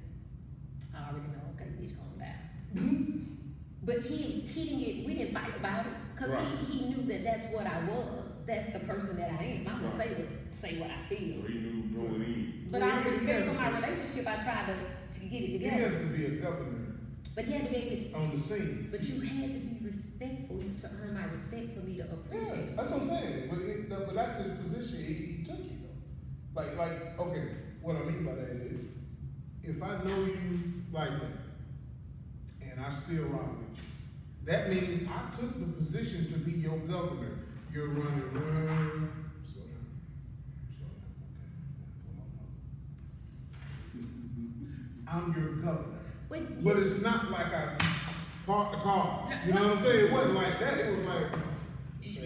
I already know, okay, bitch, calm down. But we didn't fight about it, cause he knew that that's what I was. That's the person that I am. I'm gonna say what I feel. So he knew going in. But out of respect for my relationship, I tried to get it He together. has to be a governor But he had to be able on the scene. but you had to be respectful to earn my respect for me to appreciate Yeah, it. that's what I'm saying. But that's his position. He took it though. Like, okay, what I mean by that is, if I know you like that, and I still rock with you, that means I took the position to be your governor. You're running, slow down, okay. I'm your governor. But it's not like I parked the car. You know what I'm saying? It wasn't like that. It was like, you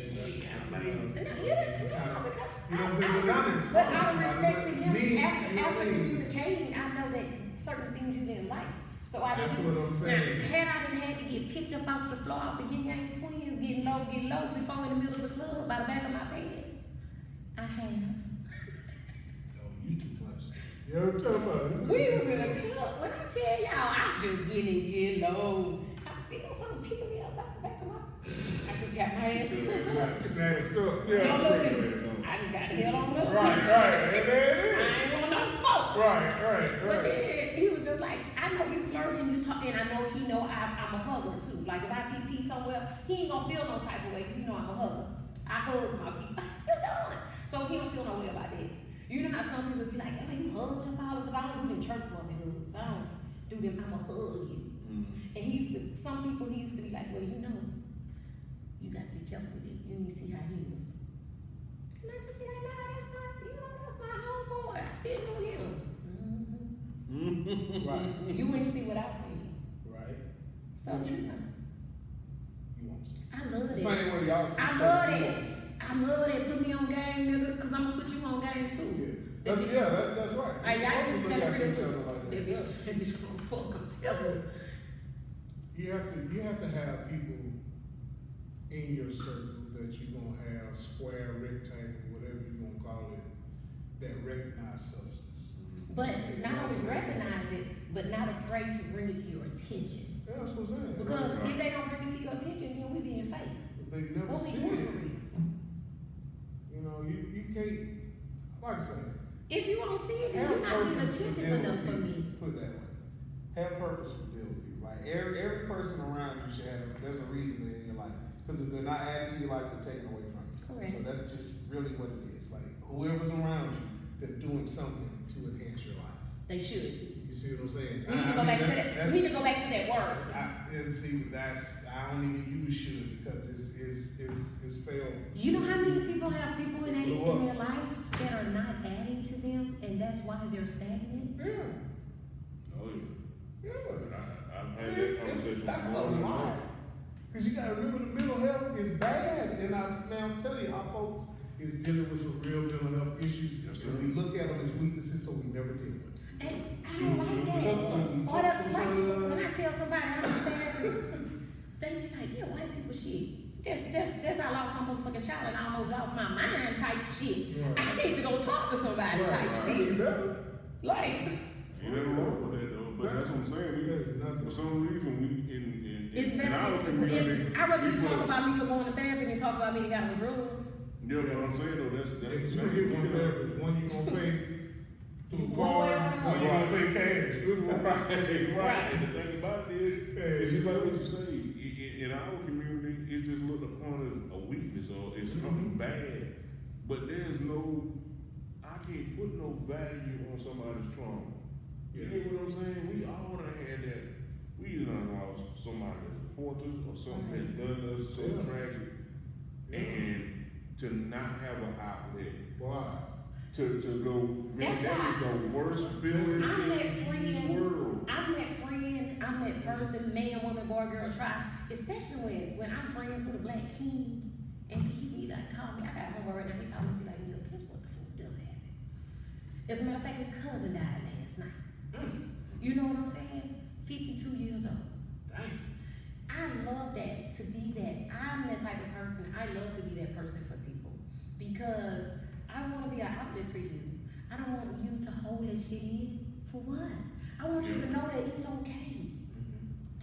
know what I'm saying? But out of respect to him, after communicating, I know that certain things you didn't like. So I That's didn't. what I'm saying. Now, had I had to get picked up off the floor off the Yin Yang Twins, get low before in the middle of the club by the back of my pants, I have. Oh, you too much. You know what I'm talking about? We was in a club. When I tell y'all, I'm just getting low. I feel something picking me up by the back of my. I just got my ass full up. Snatched up. No, Yeah. look at me. I just got the hell on up. Right. And there it I is. ain't want no smoke. Right. But then he was just Cause like, I know you flirting, you talk, and I know he know I'm a hugger too. Like if I see T somewhere, he ain't gonna feel no type of way, cause he know I'm a hugger. I hug my people. How you doing? So he don't feel no way about that. You know how some people be like, oh, you hugged him all, cause I don't do them church woman hugs. I don't do them, I'ma hug you. And he used to, some people he used to be like, well, you know, you got to be careful with it. You need to see how he was. And I just be like, nah, that's my, you know, that's my homeboy. I didn't know him. Right. You wouldn't see what I see. Right. So, you know. You won't see. I love it. Same way y'all see. I love it. I love it. Put me on game, nigga, cause I'm gonna put you on game too. That's right. Like, y'all used to tell the real each other truth. like That bitch gonna fuck, I'm telling you. You have to have people in your circle that you're gonna have square, rectangle, whatever you're gonna call it, that recognize substance. But not only recognize it, but not afraid to bring it to your attention. Yeah, that's what I'm saying. Because if they don't bring it to your attention, then we being fake. If they never What we see doing it, for real? you know, you can't, like I say, If you don't see it, then have you're not being purpose for attentive dealing enough with for people. me. Put it that way. Have purpose for dealing with people. Like every person around you should have, there's a reason they're in your life. Because if they're not adding to your life, they're taking away from you. Correct. So that's just really what it is. Like whoever's around you, they're doing something to enhance your life. They should. You see what I'm saying? We need to go back to that. We need to go back to that word. I don't even use should because it's failed. You know how many people have people in their lives that are not adding to them, and that's why they're stagnant? Yeah. Oh yeah. Yeah. I've had that conversation. That's a lot. Because you gotta remember the mental health is bad. And I'm telling you, our folks is dealing with some real mental health issues. Yes, sir. And we look at them as weaknesses, so we never deal with them. And I don't like that. Or when I tell somebody I'm bad, they be like, yeah, white people shit. That's how I lost my motherfucking child and I almost lost my mind type shit. Right. I need to go talk to somebody type shit. You better. Like, You never wrong with that though, but that's what I'm saying. For some reason, it's in better. our community, I'd rather you talk about me for going to therapy than talk about me that got on drugs. you know what I'm saying though, that's You gonna get one therapist, one you gonna pay through card, one you gonna pay cash. Right. And the thing about it is just like what you say, in our community, it's just looked upon as a weakness or it's something bad. But there's no, I can't put no value on somebody's trauma. You get what I'm saying? We all done had that. We done lost somebody that's important or something that's done us so tragic. And to not have an outlet. Wow. To go, man, that is the worst feeling I'm that in friend. the world. I'm that person, man, woman, boy, girl, try. Especially when I'm friends with a black king and he be like, call me. I got homeboy right now. He call me and be like, you know, guess what the fuck does happen? As a matter of fact, his cousin died last night. You know what I'm saying? 52 years old. Dang. I love that, to be that. I'm that type of person. I love to be that person for people because I want to be an outlet for you. I don't want you to hold that shit in. For what? I want you to know that it's okay.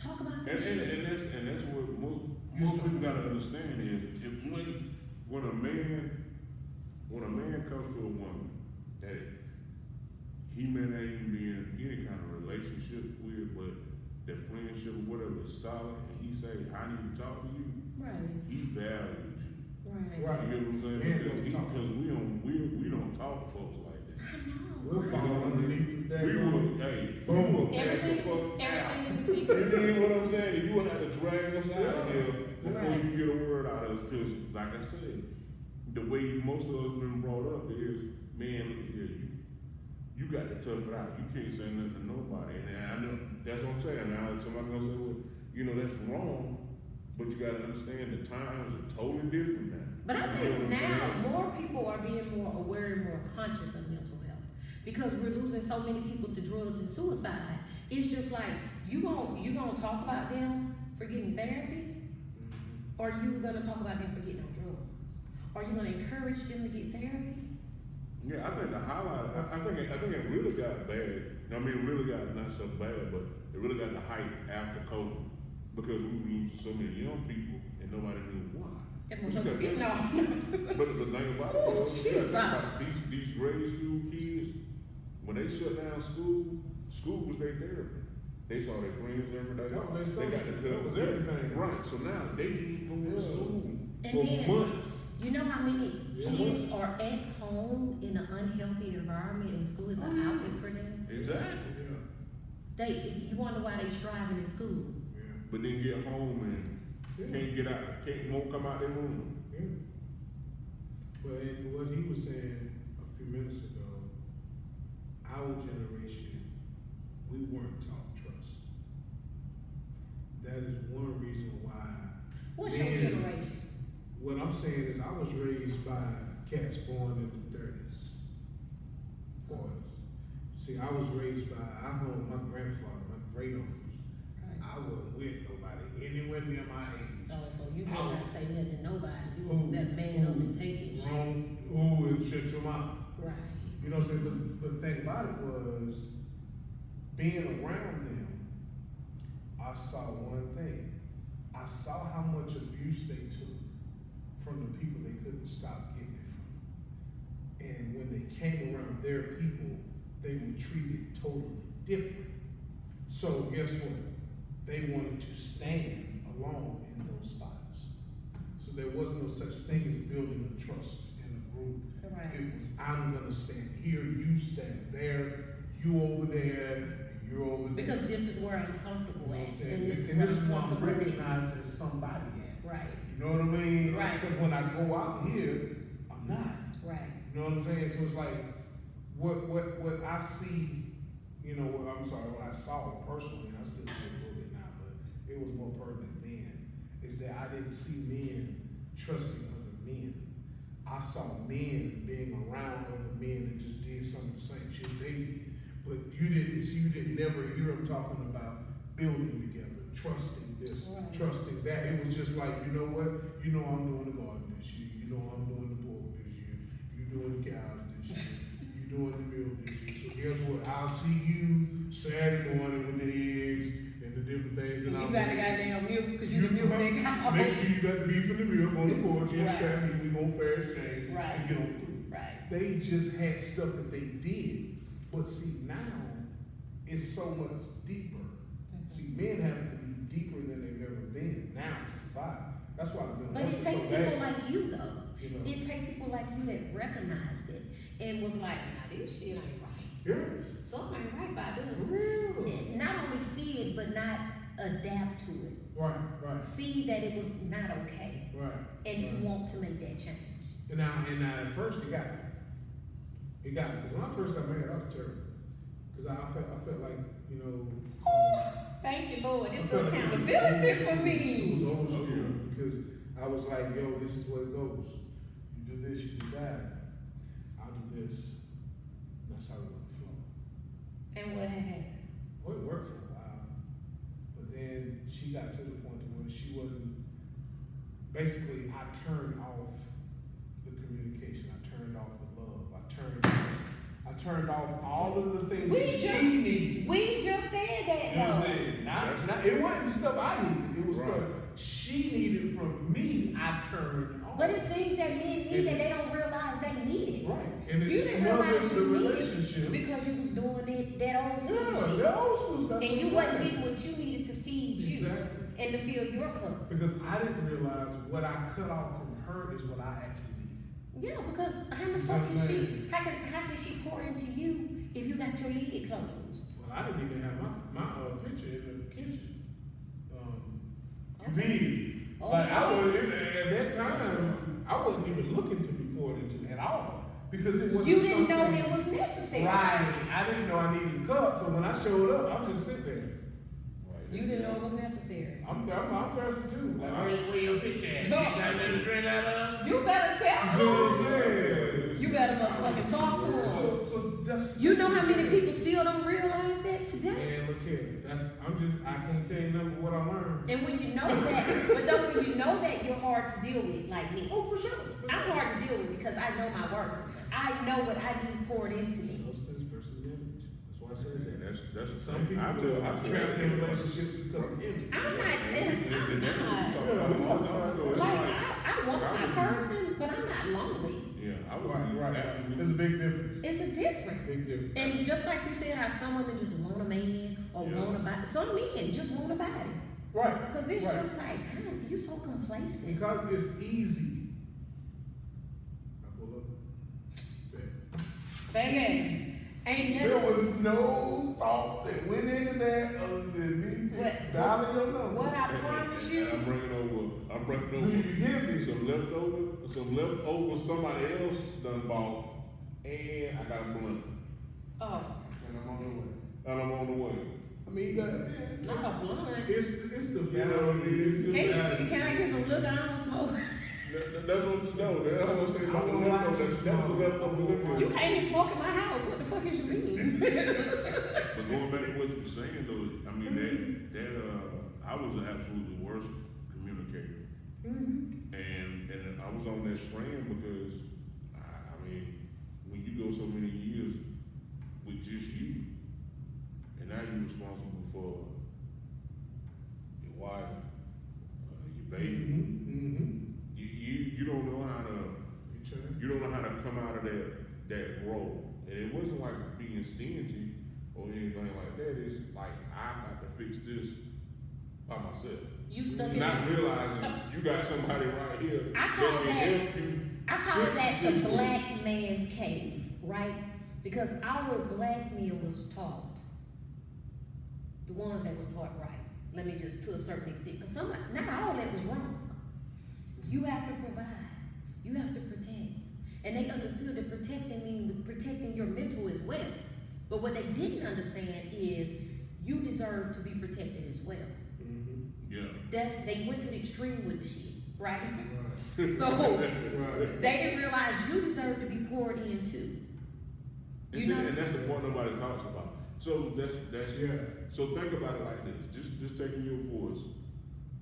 Talk about this shit. And that's what most people gotta understand is when a man comes to a woman that he may not even be in any kind of relationship with, but that friendship or whatever is solid, and he say, I need to talk to you, Right. he values you. Right. Right. You get what I'm saying? Because we don't talk to folks like that. I know. We'll fall underneath the We would, hey, we boom. would back the fuck out. Everything is a You secret. know what I'm saying? You will have to drag us out of here before Right. you get a word out of us. Because, like I said, the way most of us been brought up is, man, look here, you got to tough it out. You can't say nothing to nobody. And I know that's what I'm saying. Now somebody gonna say, well, you know, that's wrong. But you got to understand the times are totally different now. But I You know think what I'm now saying? more people are being more aware and more conscious of mental health because we're losing so many people to drugs and suicide. It's just like you gonna talk about them for getting therapy, or you gonna talk about them for getting on drugs, or you gonna encourage them to get therapy. Yeah, I think the highlight. I think it really got bad. I mean, it really got not so bad, but it really got the hype after COVID because we were losing so many young people and nobody knew why. That But you motherfucker fit got- no. But the thing about Oh, it, is, you gotta think about Jesus. these grade school kids, when they shut down school, School was their therapy. They saw their friends every day. That was They their got the social- that was everything. Right. So now they ain't going to school And for then- months. You know how many Yeah. kids are at home in an unhealthy environment and school is an outlet for them? Exactly. You wonder why they striving in school. Yeah. But then get home and can't get out, won't come out their room. Yeah. But what he was saying a few minutes ago, our generation, we weren't taught trust. That is one reason why. What's your Then, generation? What I'm saying is, I was raised by cats born in the 30s. Boys. See, I was raised by, I know my grandfather, my great uncles. Right. I wasn't with nobody anywhere near my age. Oh, so you better not say nothing to nobody. You Who- better man up and take it. Wrong, ooh, and shut your mouth. Right. You know what I'm saying? But the thing about it was, being around them, I saw one thing. I saw how much abuse they took from the people they couldn't stop getting it from. And when they came around their people, they were treated totally different. So guess what? They wanted to stand alone in those spots. So there was no such thing as building a trust in a group. Right. It was, I'm gonna stand here, you stand there, you over there, and you're over there. Because this is where I'm You comfortable know what I'm at. saying? And And this is where what I'm comfortable with. recognized as somebody at. Right, You know what I mean? Right. Because when I go out here, I'm not. right. You know what I'm saying? So it's like, what I see, you know, what I saw personally, and I still see it a little bit now, but it was more pertinent then, is that I didn't see men trusting other men. I saw men being around other men that just did some of the same shit they did. But you didn't never hear them talking about building together, trusting this, Right. trusting that. It was just like, you know what? You know I'm doing the garden this year. You know I'm doing the pork this year. You doing the cows this year. You doing the milk this year. So guess what? I'll see you Saturday morning with the eggs and the different things. You And got the goddamn milk, because you the milk that got. Make sure you got the beef and the milk on the porch. Yes, Right. that we gonna fair exchange Right. and get on through. Right. They just had stuff that they did. But see, now it's so much deeper. See, men have to be deeper than they've ever been now to survive. That's why the But mental it health is takes so people bad. like you though. You know? It takes people like you that recognized it and was like, nah, this shit ain't right. Yeah, Something ain't right about for this. real. And not only see it, but not adapt to it. Right. See that it was not okay. Right. And to right. want to make that change. And now at first it got me. It got me. Because when I first got married, I was terrible. Because I felt like, you know, Thank you, Lord. I It's felt like accountability for It me. was old school because I was like, yo, this is what it goes. You do this, you do that. I'll do this. That's how we're gonna flow. And what had happened? Well, it worked for a while, but then she got to the point to where she wasn't. Basically, I turned off the communication. I turned off the love. I turned off all of the things that she needed. We just said that You know what I'm though. saying? Not, it wasn't stuff I needed. It was Right. stuff she needed from me. I turned off. But it's things that men need that they don't realize they need it. Right. And You it didn't realize smothers the you needed relationship. it because you was doing that old school Yeah, shit. the old school stuff. And you wasn't getting what you needed to feed you Exactly. and to fill your cup. Because I didn't realize what I cut off from her is what I actually needed. Yeah, because how the You fuck know can what I'm she? saying? How can she pour into you if you got your lid closed? Well, I didn't even have my picture in the kitchen. You Okay. mean, Oh, like I yeah. was at that time, I wasn't even looking to be poured into at all because it wasn't. You didn't know something- it was necessary. Right. I didn't know I needed a cup, so when I showed up, I was just sitting there. You didn't know it was necessary. I'm thirsty too. Like, where your picture at? No. You got nothing to drink out of? You better You see what I'm tell saying? her. You better motherfucking talk to her. So that's. You know how many people still don't realize that today? Man, look here. I can't tell you nothing but what I learned. And when you know that, but don't when you know that, you're hard to deal with, like me. Oh, for sure. I'm hard to deal with because I know my worth. I know what I need poured into me. Substance versus image. That's why I said that. That's Some people are trapped in relationships because of image. I'm not. Like, Like I want my person, but I'm not lonely. yeah, I was Right. There's a big difference. It's a difference. Big difference. And just like you said, how some women just want a man or Yeah. want a body. Some men just want a body. Right. Cause it's right. just like, damn, you so complacent. Because it's easy. I pull up. Bet. It's easy. Baby, ain't There never. was no thought that went into that other than me dialing your number. What I promise And you. I'm bringing over Do you hear me? some leftover somebody else done bought, and I got a blunt, Oh, And I'm on the way. and I'm on the way. I mean, you got man. not a blunt. It's the You know what I mean? value. It's the value. Can I get some look? I don't smoke. That's what you know. That's what I'm saying. I don't like to That's smoke. the leftover liquor. You can't even smoke in my house. What the fuck is you mean? But going back to what you were saying though, I mean that I was the absolutely worst communicator, and I was on that strand because I mean when you go so many years with just you, and now you're responsible for your wife, your baby. You don't know how to come out of that role, and it wasn't like being stingy or anything like that. It's like I got to fix this by myself. You stuck in Not that. realizing you got somebody right here I call that can that- help you. I call fix that the situation. black man's cave, right? Because our black meal was taught, the ones that was taught right. Let me just, to a certain extent, because not all that was wrong. You have to provide, you have to protect, and they understood that protecting means protecting your mental as well. But what they didn't understand is you deserve to be protected as well. Yeah. They went to the extreme with the shit, right? Right. So Right. they didn't realize you deserve to be poured into. And, see, and that's the part nobody talks about. So that's Yeah. So think about it like this: just taking your voice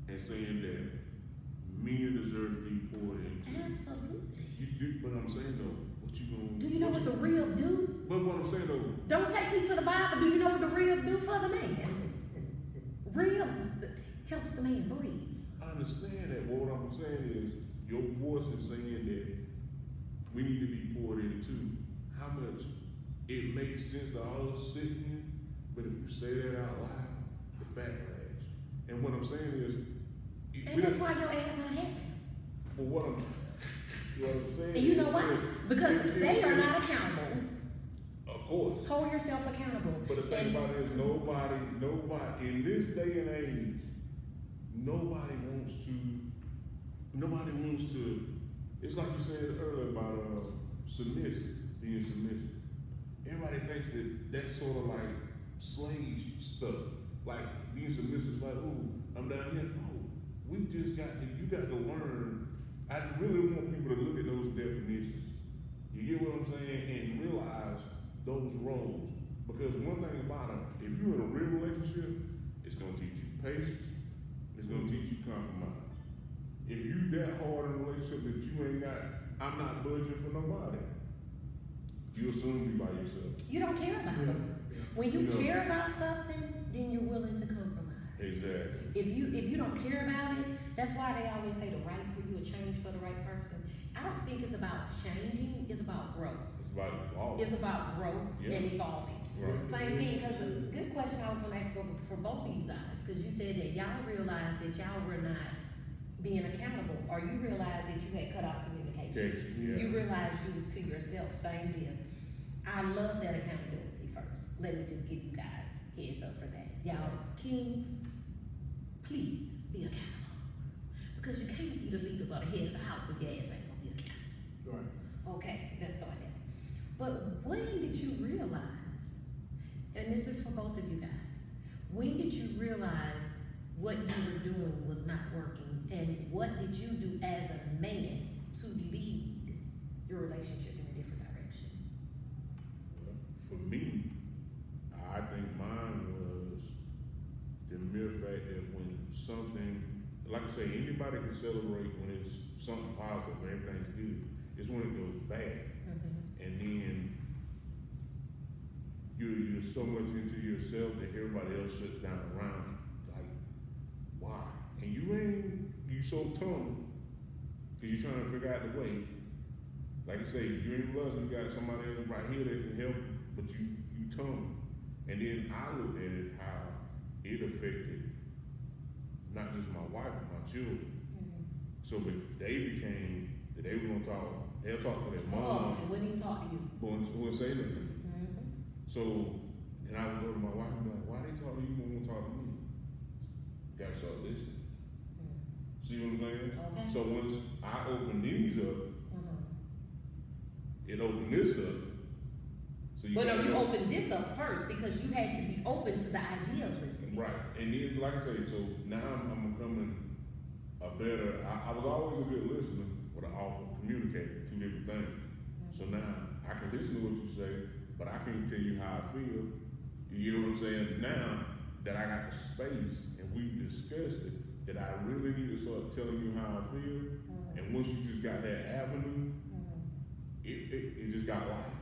and saying that men deserve to be poured into. Absolutely. But I'm saying though, what you gonna? Do you know what the real do? But what I'm saying though, Don't take me to the Bible. Do you know what the real do for the man? Real helps the man breathe. I understand that. But what I'm saying is, your voice is saying that we need to be poured into. How much it makes sense to all us sitting here, but if you say that out loud, the backlash. And what I'm saying is, And that's why your ass unhappy. But what I'm saying. And you know why? is- Because is- they are is- not accountable. Of course. Hold yourself accountable. But the thing And- about it is nobody, in this day and age, nobody wants to, it's like you said earlier about being submissive. Everybody thinks that that's sort of like slave stuff. Like being submissive is like, oh, I'm down here. No, you got to learn. I really want people to look at those definitions. You get what I'm saying? And realize those roles. Because one thing about it, if you're in a real relationship, it's going to teach you patience. It's going to teach you compromise. If you that hard in a relationship that you ain't got, I'm not budging for nobody, you'll soon be by yourself. You don't care about Yeah. it. When you You know. care about something, then you're willing to compromise. Exactly. If you don't care about it, that's why they always say the right for you a change for the right person. I don't think it's about changing, it's about growth. It's about evolving. It's about growth Yeah. and evolving. Right. Same thing, because a good question I was gonna ask for both of you guys, because you said that y'all realized that y'all were not being accountable, or you realized that you had cut off communication. Okay, yeah. You realized you was to yourself, same deal. I love that accountability first. Let me just give you guys heads up for that. Y'all kings, please be accountable. Because you can't be the leaders or the head of the house if your ass ain't gonna be accountable. Right. Okay, let's start there. But when did you realize, and this is for both of you guys, when did you realize what you were doing was not working? And what did you do as a man to lead your relationship in a different direction? Well, for me, I think mine was the mere fact that when something, like I say, anybody can celebrate when it's something positive, when everything's good. It's when it goes bad. And then you're so much into yourself that everybody else shuts down around you. Like, why? And you so tongue, because you're trying to figure out the way. Like you say, you're in love, you got somebody else right here that can help, but you tongue. And then I looked at it how it affected not just my wife, but my children. So if they became, that they were gonna talk, they'll talk to their mom. And wouldn't even talk to you. Wouldn't say nothing. So, and I would go to my wife and be like, why they talk to you when they talk to me? Gotta start listening. See what I'm saying? Okay. So once I open these up, it opened this up. So But no, you opened this up first because you had to be open to the idea of listening. Right. And then, like I say, so now I'm becoming a better, I was always a good listener, but an awful communicator, two different things. So now I can listen to what you say, but I can't tell you how I feel. You know what I'm saying? Now that I got the space and we've discussed it, that I really need to start telling you how I feel. And once you just got that avenue, it just got lighter.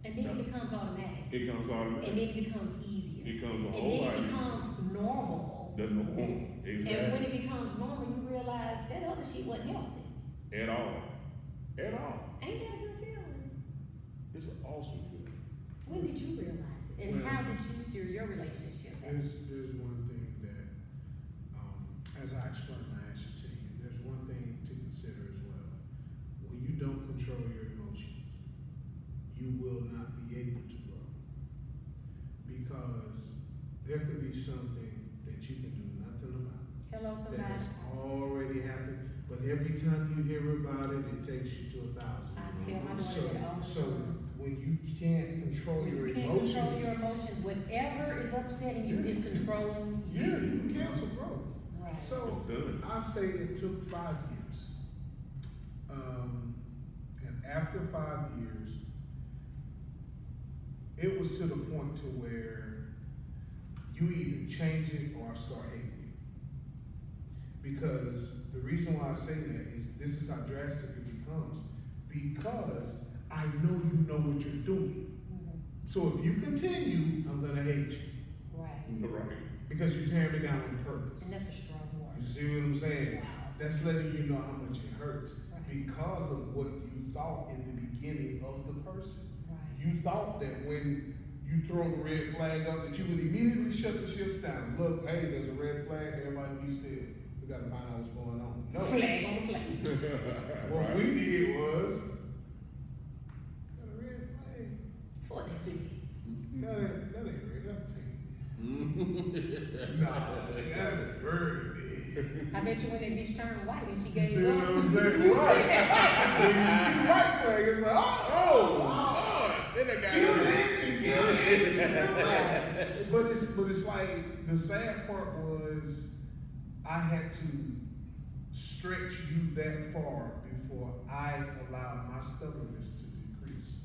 And then it becomes automatic. It comes automatic. And then it becomes easier. It comes a And whole then lot it becomes normal. The norm. Exactly. And when it becomes normal, you realize that other shit wasn't healthy. At all. At all. Ain't that a good feeling? It's an awesome feeling. When did you realize it? And how did you steer your relationship? There's one thing that, as I explained my answer to you, there's one thing to consider as well. When you don't control your emotions, you will not be able to grow. Because there could be something that you can do nothing about. Hello, That somebody. has already happened, but every time you hear about it, it takes you to 1,000. I tell my daughter that all the So time. when you can't control When your you can't emotions, control your emotions, whatever is upsetting you is controlling you. yeah, you can cancel growth. Right. So It's done. I say it took 5 years. And after 5 years, it was to the point to where you either change it or I start hating it. Because the reason why I say that is this is how drastic it becomes. Because I know you know what you're doing. So if you continue, I'm gonna hate you. Right. Right. Because you're tearing me down on purpose. And that's a strong word. You see what I'm saying? Wow. That's letting you know how much it hurts Right. because of what you thought in the beginning of the person. Right. You thought that when you throw the red flag up that you would immediately shut the ships down. Look, hey, there's a red flag, everybody be still. We gotta find out what's going on. No. Flag on the plate. What Right. we did was, got a red flag. For that flag. That ain't red, that's pink. Nah, that's a bird. I bet you when that bitch turned white and she gave See what up. I'm saying? Right. When you see the white flag, it's like, oh, Then that guy kill the engine, kill the engine. But it's like, the sad part was, I had to stretch you that far before I allowed my stubbornness to decrease.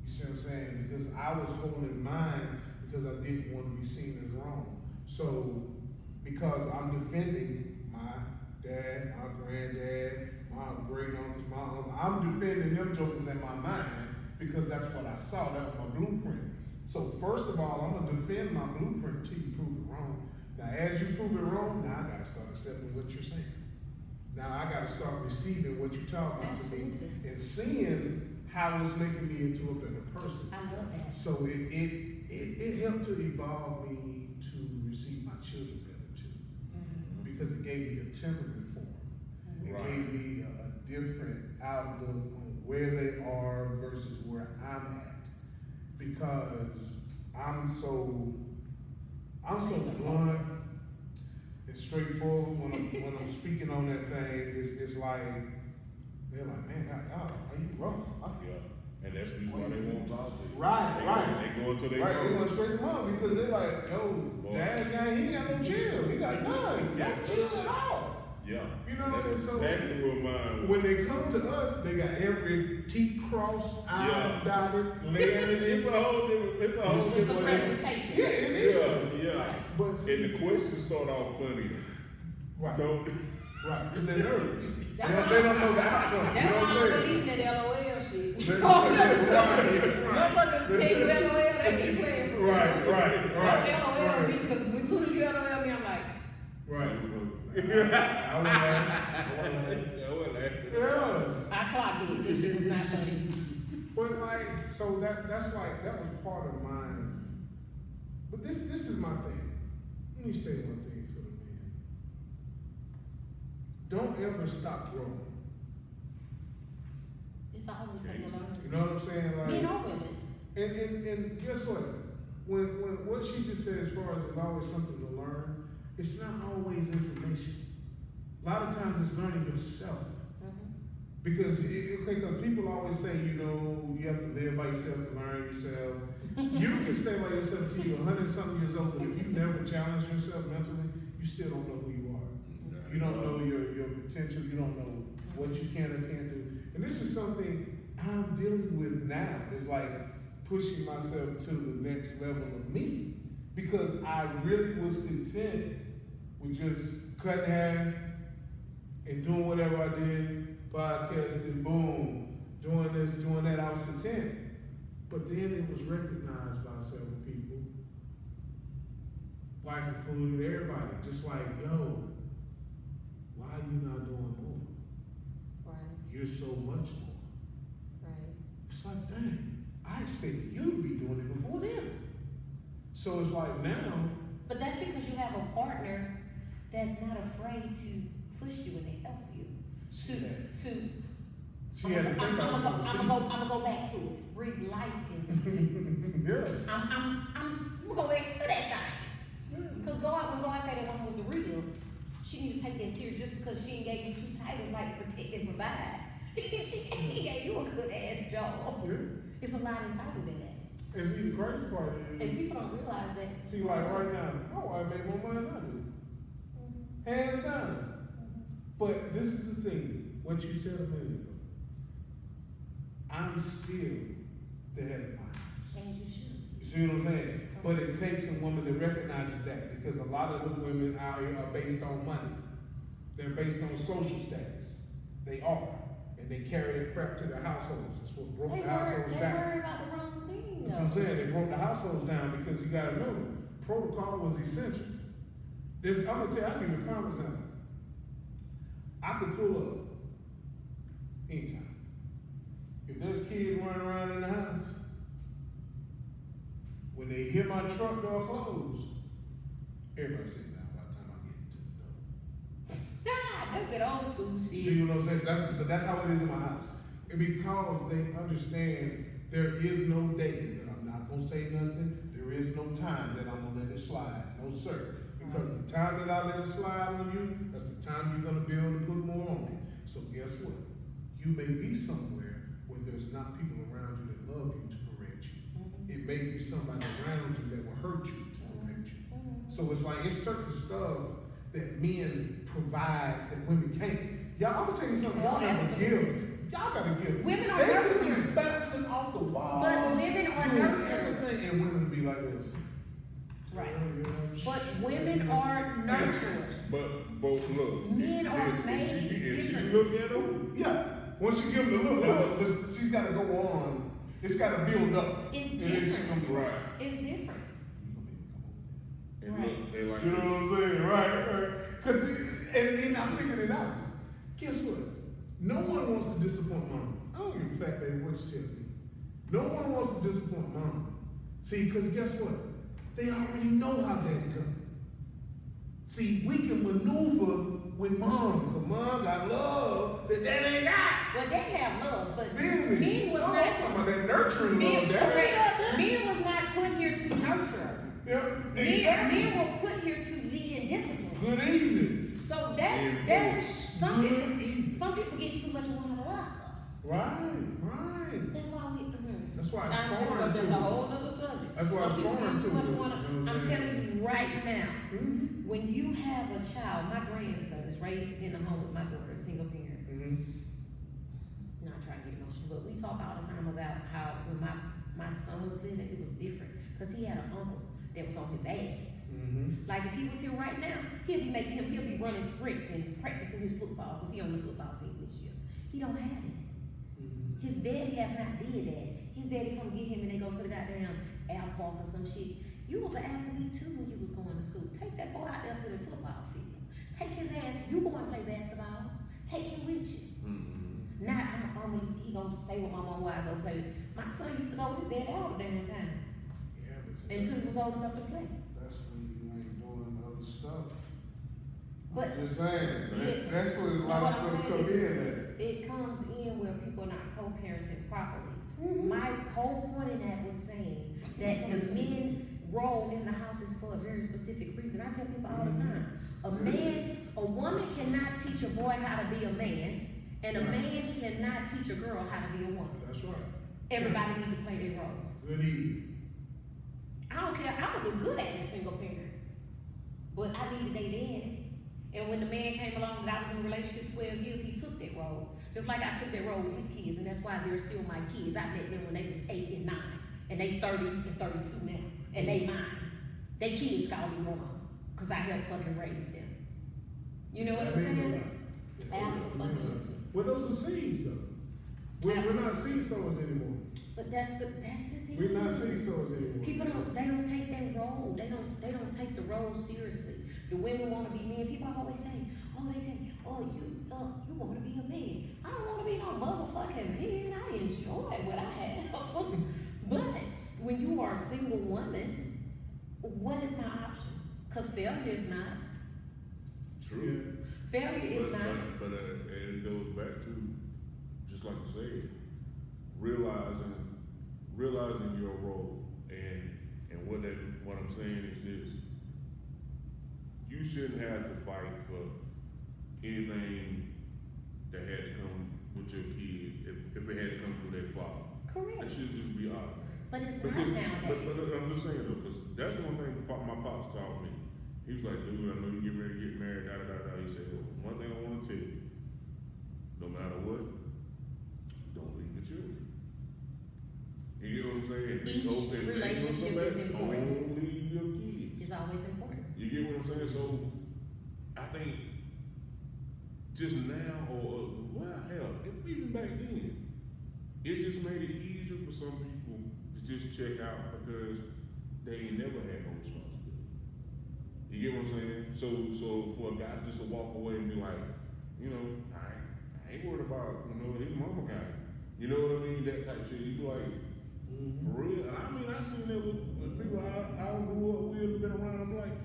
You see what I'm saying? Because I was holding mine because I didn't want to be seen as wrong. So, because I'm defending my dad, my granddad, my great uncles, my uncle, I'm defending them jokers in my mind because that's what I saw. That was my blueprint. So first of all, I'm gonna defend my blueprint till you prove it wrong. Now, as you prove it wrong, now I gotta start accepting what you're saying. Now I gotta start receiving what you're talking about to me and seeing how it's making me into a better person. I love that. So it helped to evolve me to receive my children better too, because it gave me a temperament for them. It Right. gave me a different outlook on where they are versus where I'm at, because I'm so blunt and straightforward when I'm speaking on that thing. It's like they're like, man, God, are you rough? Yeah. And that's the reason why they won't talk to you. Right, They right. go into their Right, they mode. going straight to mom because they're like, yo, Boy. dad guy, he ain't got no chill. He got none. He got chill at all. Yeah. You know, and That's so exactly what mine. when they come to us, they got every T crossed, I Yeah. dotted, laying it It's in. a whole different. It's a whole It's a different. presentation. Yeah, it is. Yeah, yeah. But see, And the questions start off funny. right, Don't. right, because they're nervous. They That's don't know the outcome. You That's know why what I I'm don't saying? believe in that LOL shit. They- Talk right, Motherfucker tell you LOL, they ain't playing for real. Right, right, right, LOL right. me, because as soon as you LOL me, I'm like, Right. I want that. Yeah, well, that. Yeah. I clocked it. This shit was not funny. But like, so that was part of my But this is my thing. Let me say one thing for the men. Don't ever stop growing. It's always something to learn. You know what I'm saying? Like, Men or women. and guess what? When what she just said as far as there's always something to learn, it's not always information. A lot of times it's learning yourself. Because people always say, you know, you have to live by yourself to learn yourself. You can stay by yourself till you're 100-something years old, but if you never challenge yourself mentally, you still don't know who you are. You don't know your potential. You don't know what you can or can't do. And this is something I'm dealing with now. It's like pushing myself to the next level of me. Because I really was content with just cutting hair and doing whatever I did. Podcasting, boom, doing this, doing that, I was content. But then it was recognized by several people, wife included, everybody, just like, yo, why are you not doing more? Right. You're so much more. Right. It's like, dang, I expected you to be doing it before them. So it's like now. But that's because you have a partner that's not afraid to push you and to help you. She I'm had to think gonna go back to it. Breathe life into it. Yeah. We're going back to that thing. Because when God said that woman was the real, she need to take that serious just because she ain't gave you 2 titles like protect and provide. He gave you a good ass job. Yeah. It's a lot entitled in that. And see, the crazy part is, And people don't realize that. see, like right now, my wife make more money than I do. Hands down. But this is the thing, what you said a minute ago. I'm still the head of mine. And you should. You see what I'm saying? But it takes a woman that recognizes that, because a lot of the women out here are based on money. They're based on social status. They are. And they carry that crap to their households. That's what broke the households They down. worry about the wrong thing. That's what I'm saying. They broke the households down because you gotta know, protocol was essential. I'm gonna tell you, I'll give you a prime example. I could pull up anytime. If there's kids running around in the house, when they hear my truck door close, everybody sitting down by the time I get to the door. That's that old school shit. See what I'm saying? But that's how it is in my house. And because they understand there is no day that I'm not gonna say nothing, there is no time that I'm gonna let it slide. No sir. Because the time that I let it slide on you, that's the time you're gonna be able to put more on it. So guess what? You may be somewhere where there's not people around you that love you to correct you. It may be somebody around you that will hurt you to correct you. So it's like, it's certain stuff that men provide that women can't. Y'all, I'm gonna tell you something, y'all have a gift. Y'all got a gift. Women are they could nurturers. be bouncing off the walls. But women are doing nurturers. everything, and women be like this. Right. Yeah, But women are nurturers. But look, Men are made if she different. look at them, yeah. Once you give them the look, she's got to go on. It's got to build up. It's And then she's different. gonna be right. It's different. And Right. look, they like You know what I'm saying? Right. Because, and then I figured it out. Guess what? No one wants to disappoint mom. I don't give a fat baby what you tell me. No one wants to disappoint mom. See, because guess what? They already know how daddy coming. See, we can maneuver with mom. Because mom got love that daddy ain't got. Well, they have love, but Really? men was I'm not. talking about that nurturing Men, love. Daddy ain't got that. men was not put here to nurture. Yeah, exactly. Men were put here to lead in discipline. Good evening. So Yeah, that's some Good people. evening. Some people get too much of one another. Right. That's why we. That's why it's I'm foreign gonna go to to a us. whole other subject. That's why Some it's people foreign get too to much us, one- you know what I'm I'm saying? telling you right now, Mhm. when you have a child, my grandson is raised in the home with my daughter, single parent. Mhm. Not trying to get emotional, but we talk all the time about how when my son was living, it was different because he had an uncle that was on his ass. Mhm. Like if he was here right now, he'll be running sprints and practicing his football because he on the football team this year. He don't have it. Mhm. His daddy have not did that. His daddy come get him and they go to the goddamn Al Park or some shit. You was an athlete too when you was going to school. Take that boy out there to the football field. Take his ass. You go and play basketball. Take him with you. Not he gonna stay with my mom while I go play. My son used to go with his dad all the damn time. Yeah, but until he was old enough to play. That's when you ain't doing other stuff. But I'm just saying, listen, that's where there's a lot of stuff come in at. it comes in where people are not co-parenting properly. My whole point in that was saying that the men role in the house is for a very specific reason. I tell people all the time, a woman cannot teach a boy how to be a man, and a man cannot teach a girl how to be a woman. That's right. Everybody needs to play their role. Good evening. I don't care, I was a good ass single parent, but I needed a dad. And when the man came along and I was in a relationship 12 years, he took that role. Just like I took that role with his kids, and that's why they're still my kids. I met them when they was 8 and 9, and they 30 and 32 now, and they mine. They kids call me mom, cause I helped fucking raise them. You know what I'm saying? Absolutely. Well, those are seeds though. We're not seed sowers anymore. But that's the thing. We're not seed sowers anymore. People don't take that role. They don't take the role seriously. The women want to be men. People always say, you want to be a man. I don't want to be no motherfucking man. I enjoy what I have. But when you are a single woman, what is my option? Because failure is not. True. Failure is not. But it goes back to, just like you said, realizing your role, and what I'm saying is this: you shouldn't have to fight for anything that had to come with your kids if it had to come through their father. Correct. That should just be automatic. But it's Because- not nowadays. But I'm just saying though, because that's one thing my pops taught me. He was like, dude, I know you get ready to get married, da da da da. He said, well, one thing I want to tell you, no matter what, don't leave the children. You get what I'm saying? Each relationship is important. Don't leave your kids. It's always important. You get what I'm saying? So I think just now, or well, hell, even back then, it just made it easier for some people to just check out because they ain't never had no responsibility. You get what I'm saying? So for a guy just to walk away and be like, I ain't worried about, his mama got it. You know what I mean? That type of shit. You be like, for real? And I mean, I seen that with people I grew up with, been around. I'm like,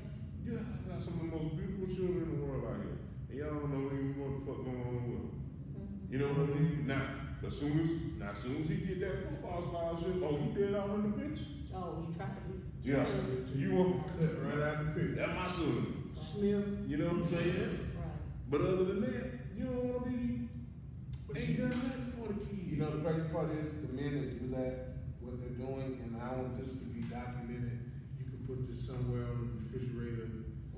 yeah, I got some of the most beautiful children in the world out here. And y'all don't know even what the fuck going on with them. You know what I mean? Now, as soon as he did that football scholarship, you did all in the picture. Oh, you tried to be. Yeah. You want Cut right out the picture. that's my son. Slim. You know what I'm saying? Right. But other than that, you don't want to be. Ain't done nothing for the kids. You know, the crazy part is the men that do that, what they're doing, and I want this to be documented. You can put this somewhere on the refrigerator.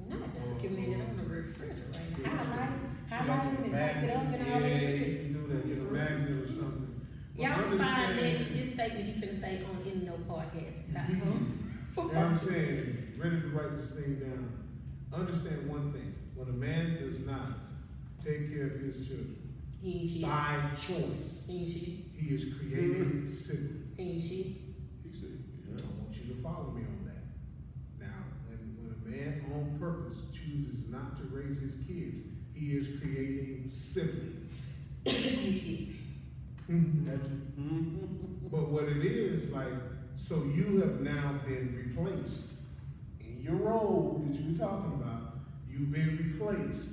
Not documented on the refrigerator. Highlight it and type it up and all that Yeah, shit. you can do that, get a magnet or something. But Y'all can find understand- this statement he finna say on InNoPodcast.com. You know what I'm saying? Ready to write this thing down. Understand one thing. When a man does not take care of his children He ain't shit. by choice, He ain't shit. he is creating siblings. He ain't shit. He said, I want you to follow me on that. Now, when a man on purpose chooses not to raise his kids, he is creating siblings. He ain't shit. But what it is, like, so you have now been replaced in your role that you were talking about. You've been replaced.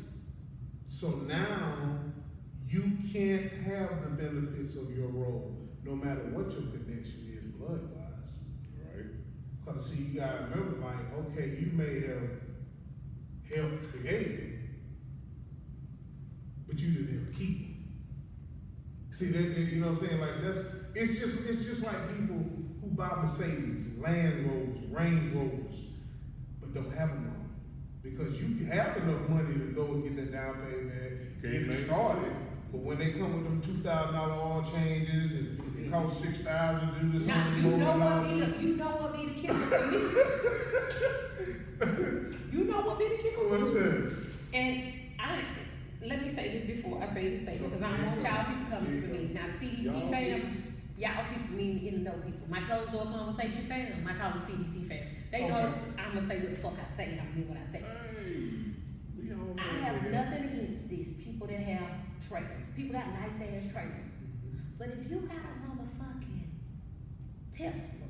So now you can't have the benefits of your role, no matter what your connection is blood-wise. right? Because see, you gotta remember, like, okay, you may have helped create it, but you didn't help keep it. See, that, you know what I'm saying? Like, it's just like people who buy Mercedes, Land Rovers, Range Rovers, but don't have them on. Because you have enough money to go and get that down payment, get it started. But when they come with them $2,000 oil changes and it costs $6,000 to do this, Now, you know what be the kicker for me. You know what be the kicker for What's me. that? And let me say this before I say this statement, because I don't want y'all people coming for me. Now, the CDC fam, y'all people mean in the know people. My closed door conversation fam, I call them CDC fam. They know I'm gonna say what the fuck I say and I'm gonna mean what I say. We all I have nothing against this. People that have trailers. People got nice ass trailers. But if you got a motherfucking Tesla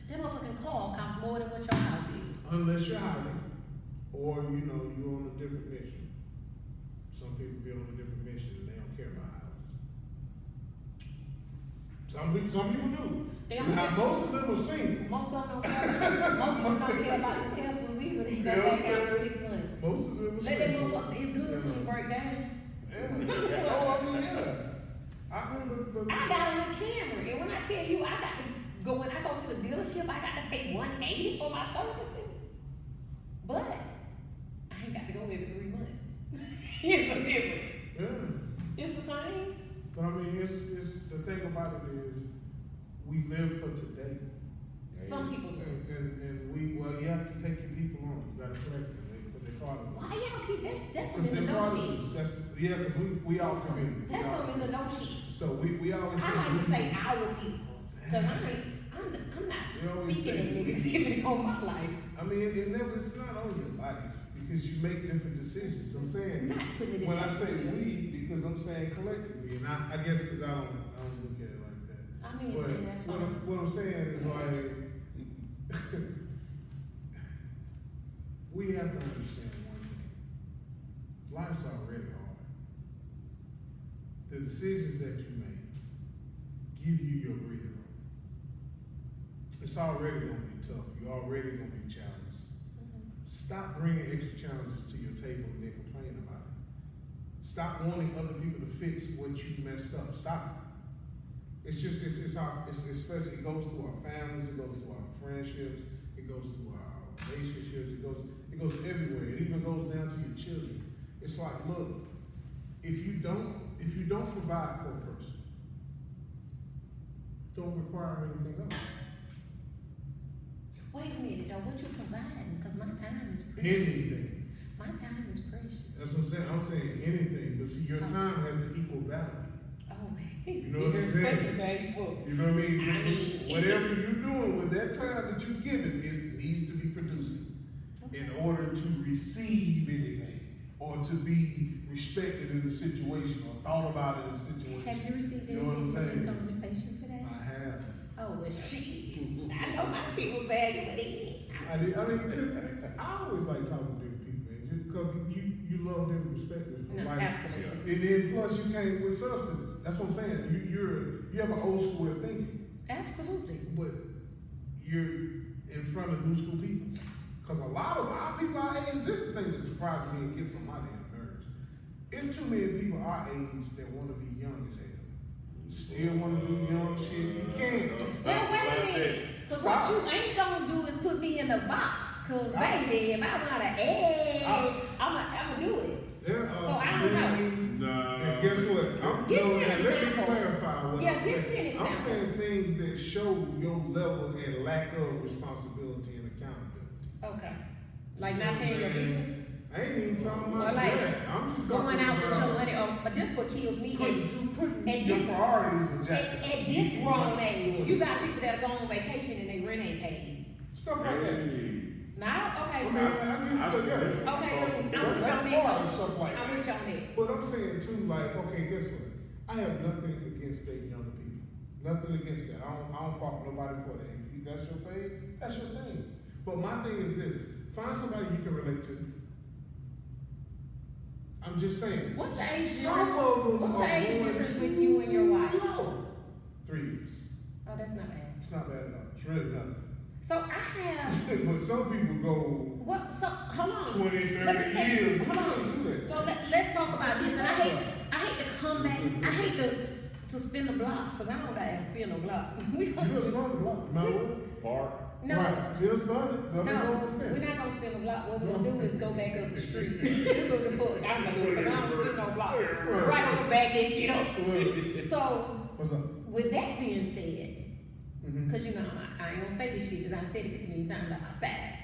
that motherfucking car costs more than what your house is. Unless you're hiring, or you know, you're on a different mission. Some people be on a different mission and they don't care about houses. Some people do. They don't Now, care. most of them are single. Most of them don't care. Most of them don't care about the Teslas either. They go You know what back I'm after saying? 6 months. Most of them are Let that single. motherfucker, it's good till you break down. Yeah. Oh, I mean, yeah. I remember I got a little Camry, and when I tell you I got to go, when I go to the dealership, I got to pay $180 for my servicing. But I ain't got to go every 3 months. It's a difference. Yeah. It's the same. But I mean, it's the thing about it is, we live for today. Some people do. And you have to take your people on. You gotta correct them. They call them. Why y'all keep that's some Because in the they're no part of shit. us. Because we all community. That's some in the no shit. So we always I like to we. say our people, cause I'm We not always speaking say in we. negativity on my life. I mean, it's not on your life because you make different decisions. I'm saying Not putting it in when I that say sphere. we, because I'm saying collectively, and I guess because I don't look at it like that. I mean, But and that's fine. what I'm saying is like we have to understand one thing. Life's already hard. The decisions that you make give you your breathing room. It's already gonna be tough. You're already gonna be challenged. Stop bringing extra challenges to your table and then complain about it. Stop wanting other people to fix what you messed up. Stop. It's just, it's especially, it goes through our families, it goes through our friendships, it goes through our relationships, it goes everywhere. It even goes down to your children. It's like, look, if you don't provide for a person, don't require anything else. Wait a minute though, what you providing? Cause my time is precious. Anything. My time is precious. That's what I'm saying. I'm saying anything, but see, your time has to equal value. Oh man, he's You know what I'm bigger saying? fucking baby book. You know what I mean? So I mean- whatever you're doing with that time that you're given, it needs to be producing in order to receive anything or to be respected in the situation or thought about in the situation. Have you received You know what I'm anything from this saying? conversation today? I have. Oh well shit. I know my shit was valuable then. I always like talking to different people, man, just because you love them, respect them. No, Like, absolutely. and then plus you came with substance. That's what I'm saying. You have an old school way of thinking, Absolutely. but you're in front of new school people. Because a lot of our people our age, this is the thing that surprises me and gets on my damn nerves. It's too many people our age that want to be young as hell. Still want to do young shit. You can't. Well, wait a minute. Cause what Stop. you ain't gonna do is put me in a box. Cause Stop. baby, if I wanna egg, Stop. I'ma do it. There are So I don't know. things. Nah. And guess what? Give me an Let me example. clarify what Yeah, I'm give saying. me an I'm example. saying things that show your level and lack of responsibility and accountability. Okay. Like not paying your bills. I ain't even talking Or about like that. I'm just talking going out with about your money. Oh, but this what kills me. putting at your this- priorities in jack. At this grown age, you got people that go on vacation and they rent ain't paid. Stuff like that. Hey. Now, okay, I mean, so I get stuff, yes. okay, look, I'm with you That's on part that. of stuff like I'm that. with you on that. But I'm saying too, like, okay, guess what? I have nothing against dating younger people. Nothing against that. I don't fault nobody for that. If you, that's your thing, that's your thing. But my thing is this: find somebody you can relate to. I'm just saying. What's the age Some difference? of them What's the are age going difference too with you and your wife? low. 3 years. Oh, that's not bad. It's not bad at all. It's really nothing. So I have, But some people go what, so, hold on. 20, 30 Let me tell you, years. hold You on. can't do that. So let's talk about this, and I hate to come back, I hate to spin the block, cause I don't gotta spin no block. We You gonna, just run the block. You know what? Park. no, Right. Just run it. Some people no, don't spin. we're not gonna spin the block, what we're gonna do is go back up the street. That's what the fuck, I'm gonna do it, cause I don't spin no block. Right, I'm gonna back this shit up. So, What's up? with that being said, Mm-hmm. cause you know, I ain't gonna say this shit, cause I said it 50 million times on my side.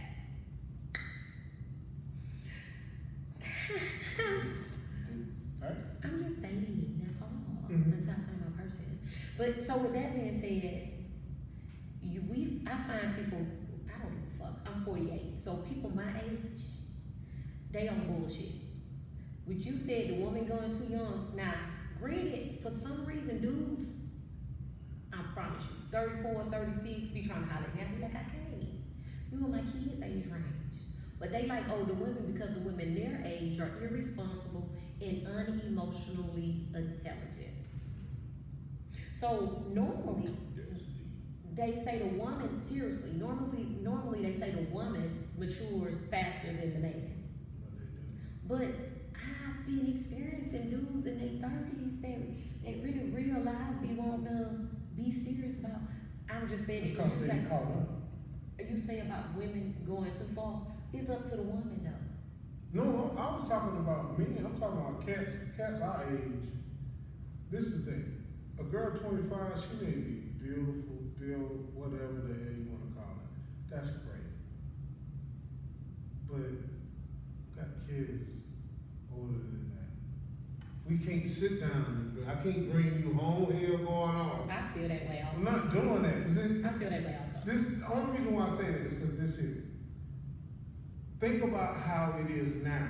I'm just dating, that's all, Mhm. until I find my person. But, so with that being said, I find people, I don't give a fuck, I'm 48, so people my age, they on bullshit. What you said, the woman going too young, now, granted, for some reason, dudes, I promise you, 34, 36, be trying to holler at me. I be like, I can't. You and my kids' age range. But they like older women because the women their age are irresponsible and unemotionally intelligent. So normally, they say the woman, seriously, normally they say the woman matures faster than the man. But I've been experiencing dudes in their 30s that really realize they want to be serious about. I'm just saying, It's because they caught up. you say about women going too far, it's up to the woman though. No, I was talking about men. I'm talking about cats our age. This is the thing. A girl 25, she may be beautiful, built, whatever the hell you want to call it. That's great. But got kids older than that. We can't sit down. I can't bring you home. Hell going on. I feel that way also. I'm not doing that. I feel that way also. The only reason why I say that is because this is. Think about how it is now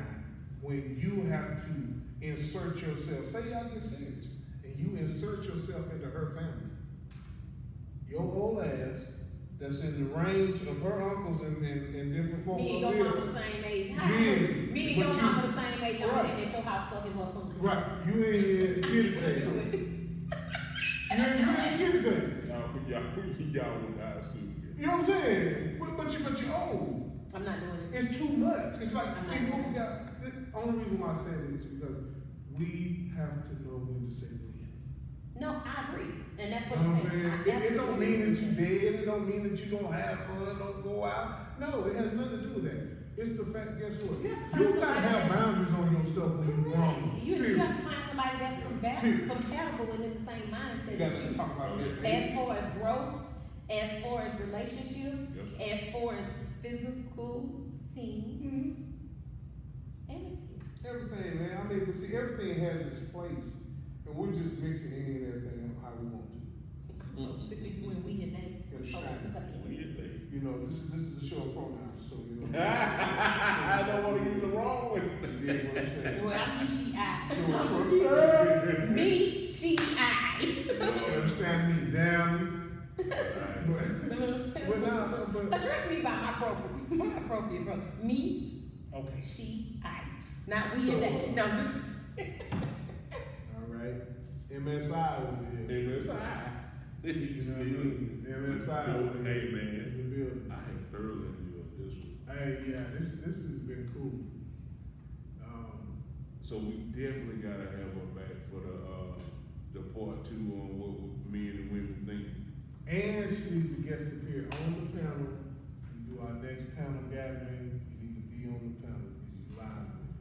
when you have to insert yourself. Say y'all get serious, and you insert yourself into her family. Your old ass that's in the range of her uncles and different folks. Me and your mama the same age. Me and your mama the same age. I'm saying that your house stuff is or something. Right. You ain't here to get it there. You ain't get it there. Y'all went to high school. You know what I'm saying? But you're old. I'm not doing it. It's too much. It's like, see, what we got, the only reason why I say it is because we have to know when to say when. No, I agree. And that's You what know I'm what I'm saying. saying? It don't mean that you dead. It don't mean that you don't have fun, don't go out. No, it has nothing to do with that. It's the fact, guess what? You gotta have boundaries on your stuff when you're grown. You have to find somebody that's compatible and in the same mindset. You gotta talk about that. As far as growth, as far as relationships, Yes, as far as physical things, Everything, man. I mean, but see, everything has its place. And we're just mixing in everything how we want to. I'm so sick of you and we and they. I'm so sick of it. You know, this is a show of pronouns, so you know. I don't want to use the wrong one. You get what I'm saying? Well, I'm me, she, I. Show of pronouns. Me, she, I. You understand me? Damn. But now, but Address me by my appropriate bro. Me, okay. she, I. Not we So, and they. No, just. All right. MSI over here. MSI. You know what I mean? MSI over here. Hey man, In the building. I have thoroughly enjoyed this one. Hey, yeah, this has been cool. So we definitely gotta have her back for the part 2 on what men and women think. And she needs to guest appear on the panel. We do our next panel gathering. You need to be on the panel because you live with it.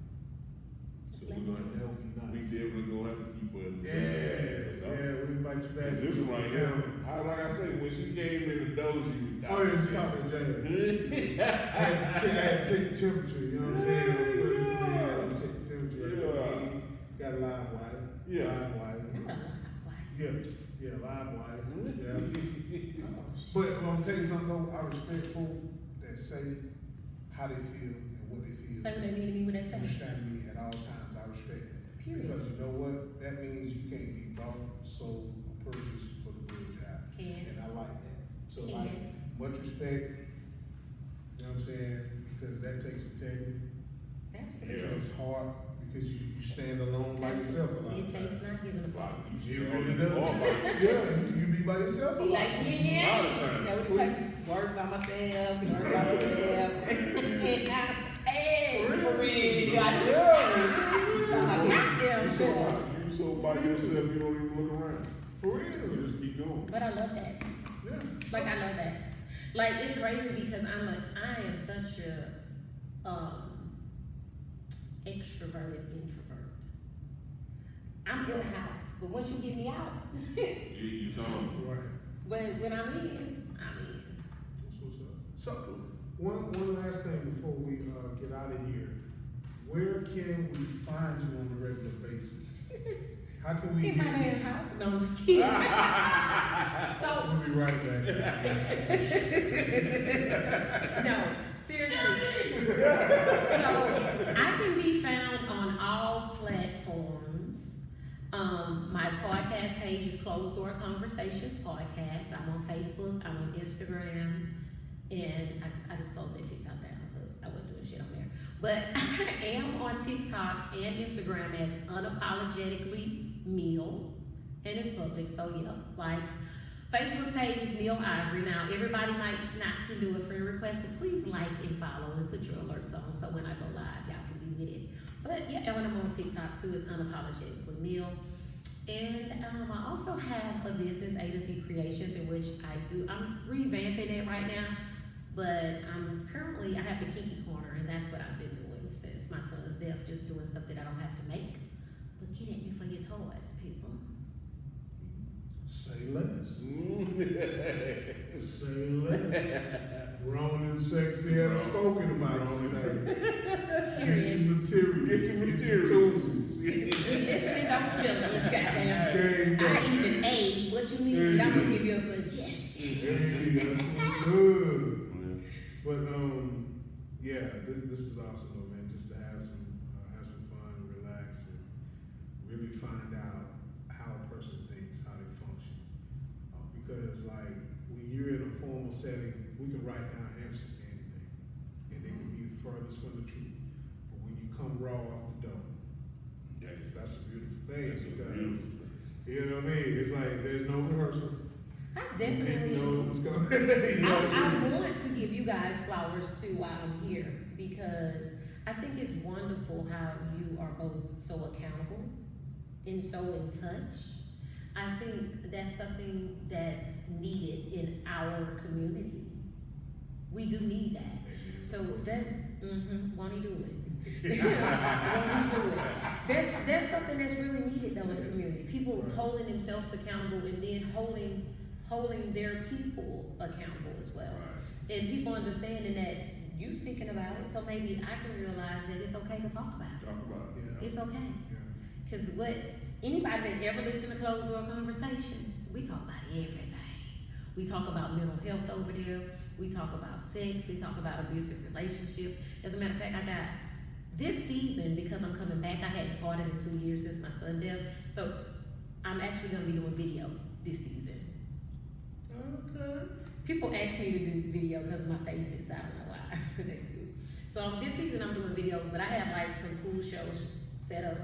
So Let we're me gonna That would be we nice. definitely gonna have to keep her in the We invite you back. This one right here, like I said, when she came in the door, she was Oh yeah, she's talking to Jay. I had to take the temperature, you know what I'm saying? First, I had to take the temperature. Yeah. Got a live wire. Yeah. Live wire. Not a lot, like. Yeah, live wire. Yeah. Oh, But I'm gonna tell you something though, I respect folk that say how they feel and what they feel. Say what they mean to me, what they say. Understand me at all times, I respect that. Period. Because you know what? That means you can't be bought, sold, or purchased for the good job. Can't. And I like that. So Can't. like, much respect, you know what I'm saying? Because that takes integrity. It Absolutely. takes heart, because you stand alone by yourself a lot It of takes times. not giving a fuck. You really does. Yeah, you be by yourself a lot. Like, yeah. A lot of times. That was like, work by myself, work by myself. And now, hey, for real. You so by yourself, you don't even look around. For real. You just keep going. But I love that. Yeah. Like, I love that. Like, it's crazy because I am such a, extroverted introvert. I'm in the house, but once you get me out, You talking. Right. but when I'm in, I'm in. That's what's up. So, one last thing before we get out of here. Where can we find you on a regular basis? How can we In my hear you? damn house? No, I'm just kidding. So, We'll be right back. no, seriously. So I can be found on all platforms. My podcast page is Closed Door Conversations Podcast. I'm on Facebook, I'm on Instagram, and I just closed that TikTok down because I wasn't doing shit on there. But I am on TikTok and Instagram as Unapologetically Mil, and it's public, so yeah, like. Facebook page is Mil Ivory. Now, everybody might not can do a friend request, but please like and follow and put your alerts on so when I go live, y'all can be with it. But yeah, and when I'm on TikTok too, it's Unapologetically Mil. And I also have a business, A to Z Creations, in which I'm revamping it right now, but I have the Kinky Corner, and that's what I've been doing since my son's death, just doing stuff that I don't have to make. But get at me for your toys, people. Say less. Say less. Grown and sexy and spoken about today. Get your materials. Get your tools. Listening, don't judge, goddamn. I even ate. What you need? I'm gonna give you a suggestion. Hey, that's what's good. But yeah, this was awesome though, man. Just to have some fun and relax and really find out how a person thinks, how they function. Because like when you're in a formal setting, we can write down answers to anything, and they can be the furthest from the truth. But when you come raw off the dome, that's a beautiful thing. Because you know what I mean? It's like there's no rehearsal. I definitely know what's coming. I want to give you guys flowers too while I'm here, because I think it's wonderful how you are both so accountable and so in touch. I think that's something that's needed in our community. We do need that. So that's, won't he do it? Won't he do it? That's something that's really needed though in the community. People holding themselves accountable and then holding their people accountable as well. Right. And people understanding that you speaking about it, so maybe I can realize that it's okay to talk about it. It's okay. Because anybody that ever listened to Closed Door Conversations, we talk about everything. We talk about mental health over there. We talk about sex. We talk about abusive relationships. As a matter of fact, I got this season, because I'm coming back, I hadn't parted in 2 years since my son died. So I'm actually going to be doing video this season. Okay. People ask me to do video because my face is, I don't know why. They do. So this season I'm doing videos, but I have like some cool shows set up.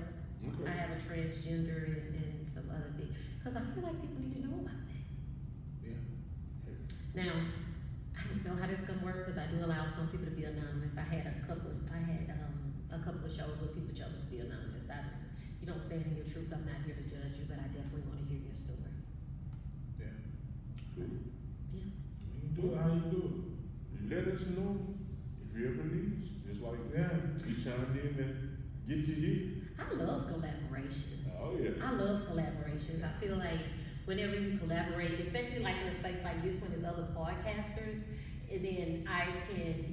I have a transgender and some other things. Because I feel like people need to know about that. Yeah. Now, I don't know how this is gonna work because I do allow some people to be anonymous. I had a couple of shows where people chose to be anonymous. You don't stand in your truth. I'm not here to judge you, but I definitely want to hear your story. Yeah. Cool. Yeah. You do it how you do it. Let us know if you ever need us. Just like we chimed in and get you here. I love collaborations. Oh yeah. I love collaborations. I feel like whenever you collaborate, especially like in a space like this one, there's other podcasters, and then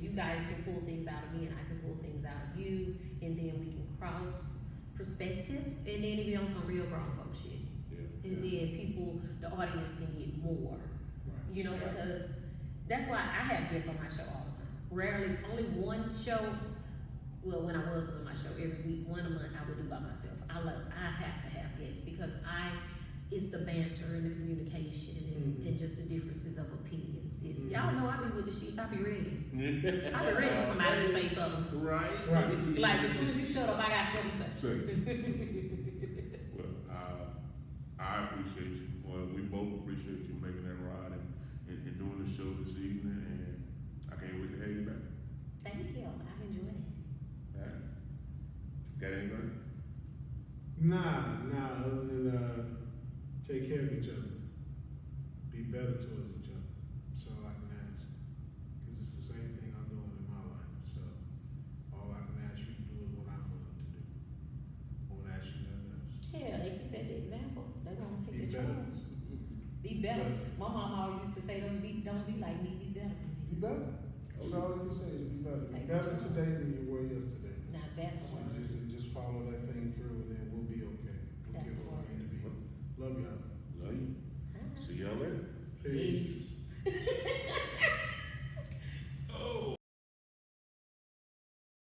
you guys can pull things out of me and I can pull things out of you, and then we can cross perspectives, and then it be on some real grown folk shit. Yeah. And then the audience can get more. Right. You know, because that's why I have guests on my show all the time. Rarely, only one show. Well, when I was doing my show every week, one a month I would do by myself. I have to have guests because it's the banter and the communication and just the differences of opinions. Y'all know I be with the sheets. I be ready. I be ready for somebody to say something. Right. Like as soon as you shut up, I got something to say. Well, I appreciate you. Well, we both appreciate you making that ride and doing the show this evening, and I can't wait to have you back. Thank you. I've enjoyed it. Got anything? Nah, other than take care of each other. Be better towards each other. That's all I can ask. Because it's the same thing I'm doing in my life. So all I can ask you to do is what I'm willing to do. I won't ask you nothing else. Yeah, they can set the example. They won't take Be the better. charge. Be better. My mama always used to say, don't be like me, be better than me. Be better. That's all I can say is be better. Be Take better control. today than you were yesterday. Now that's So a word. just follow that thing through and then we'll be okay. We'll That's get where we hard. need to be. Love y'all. Love you. See y'all later. Peace.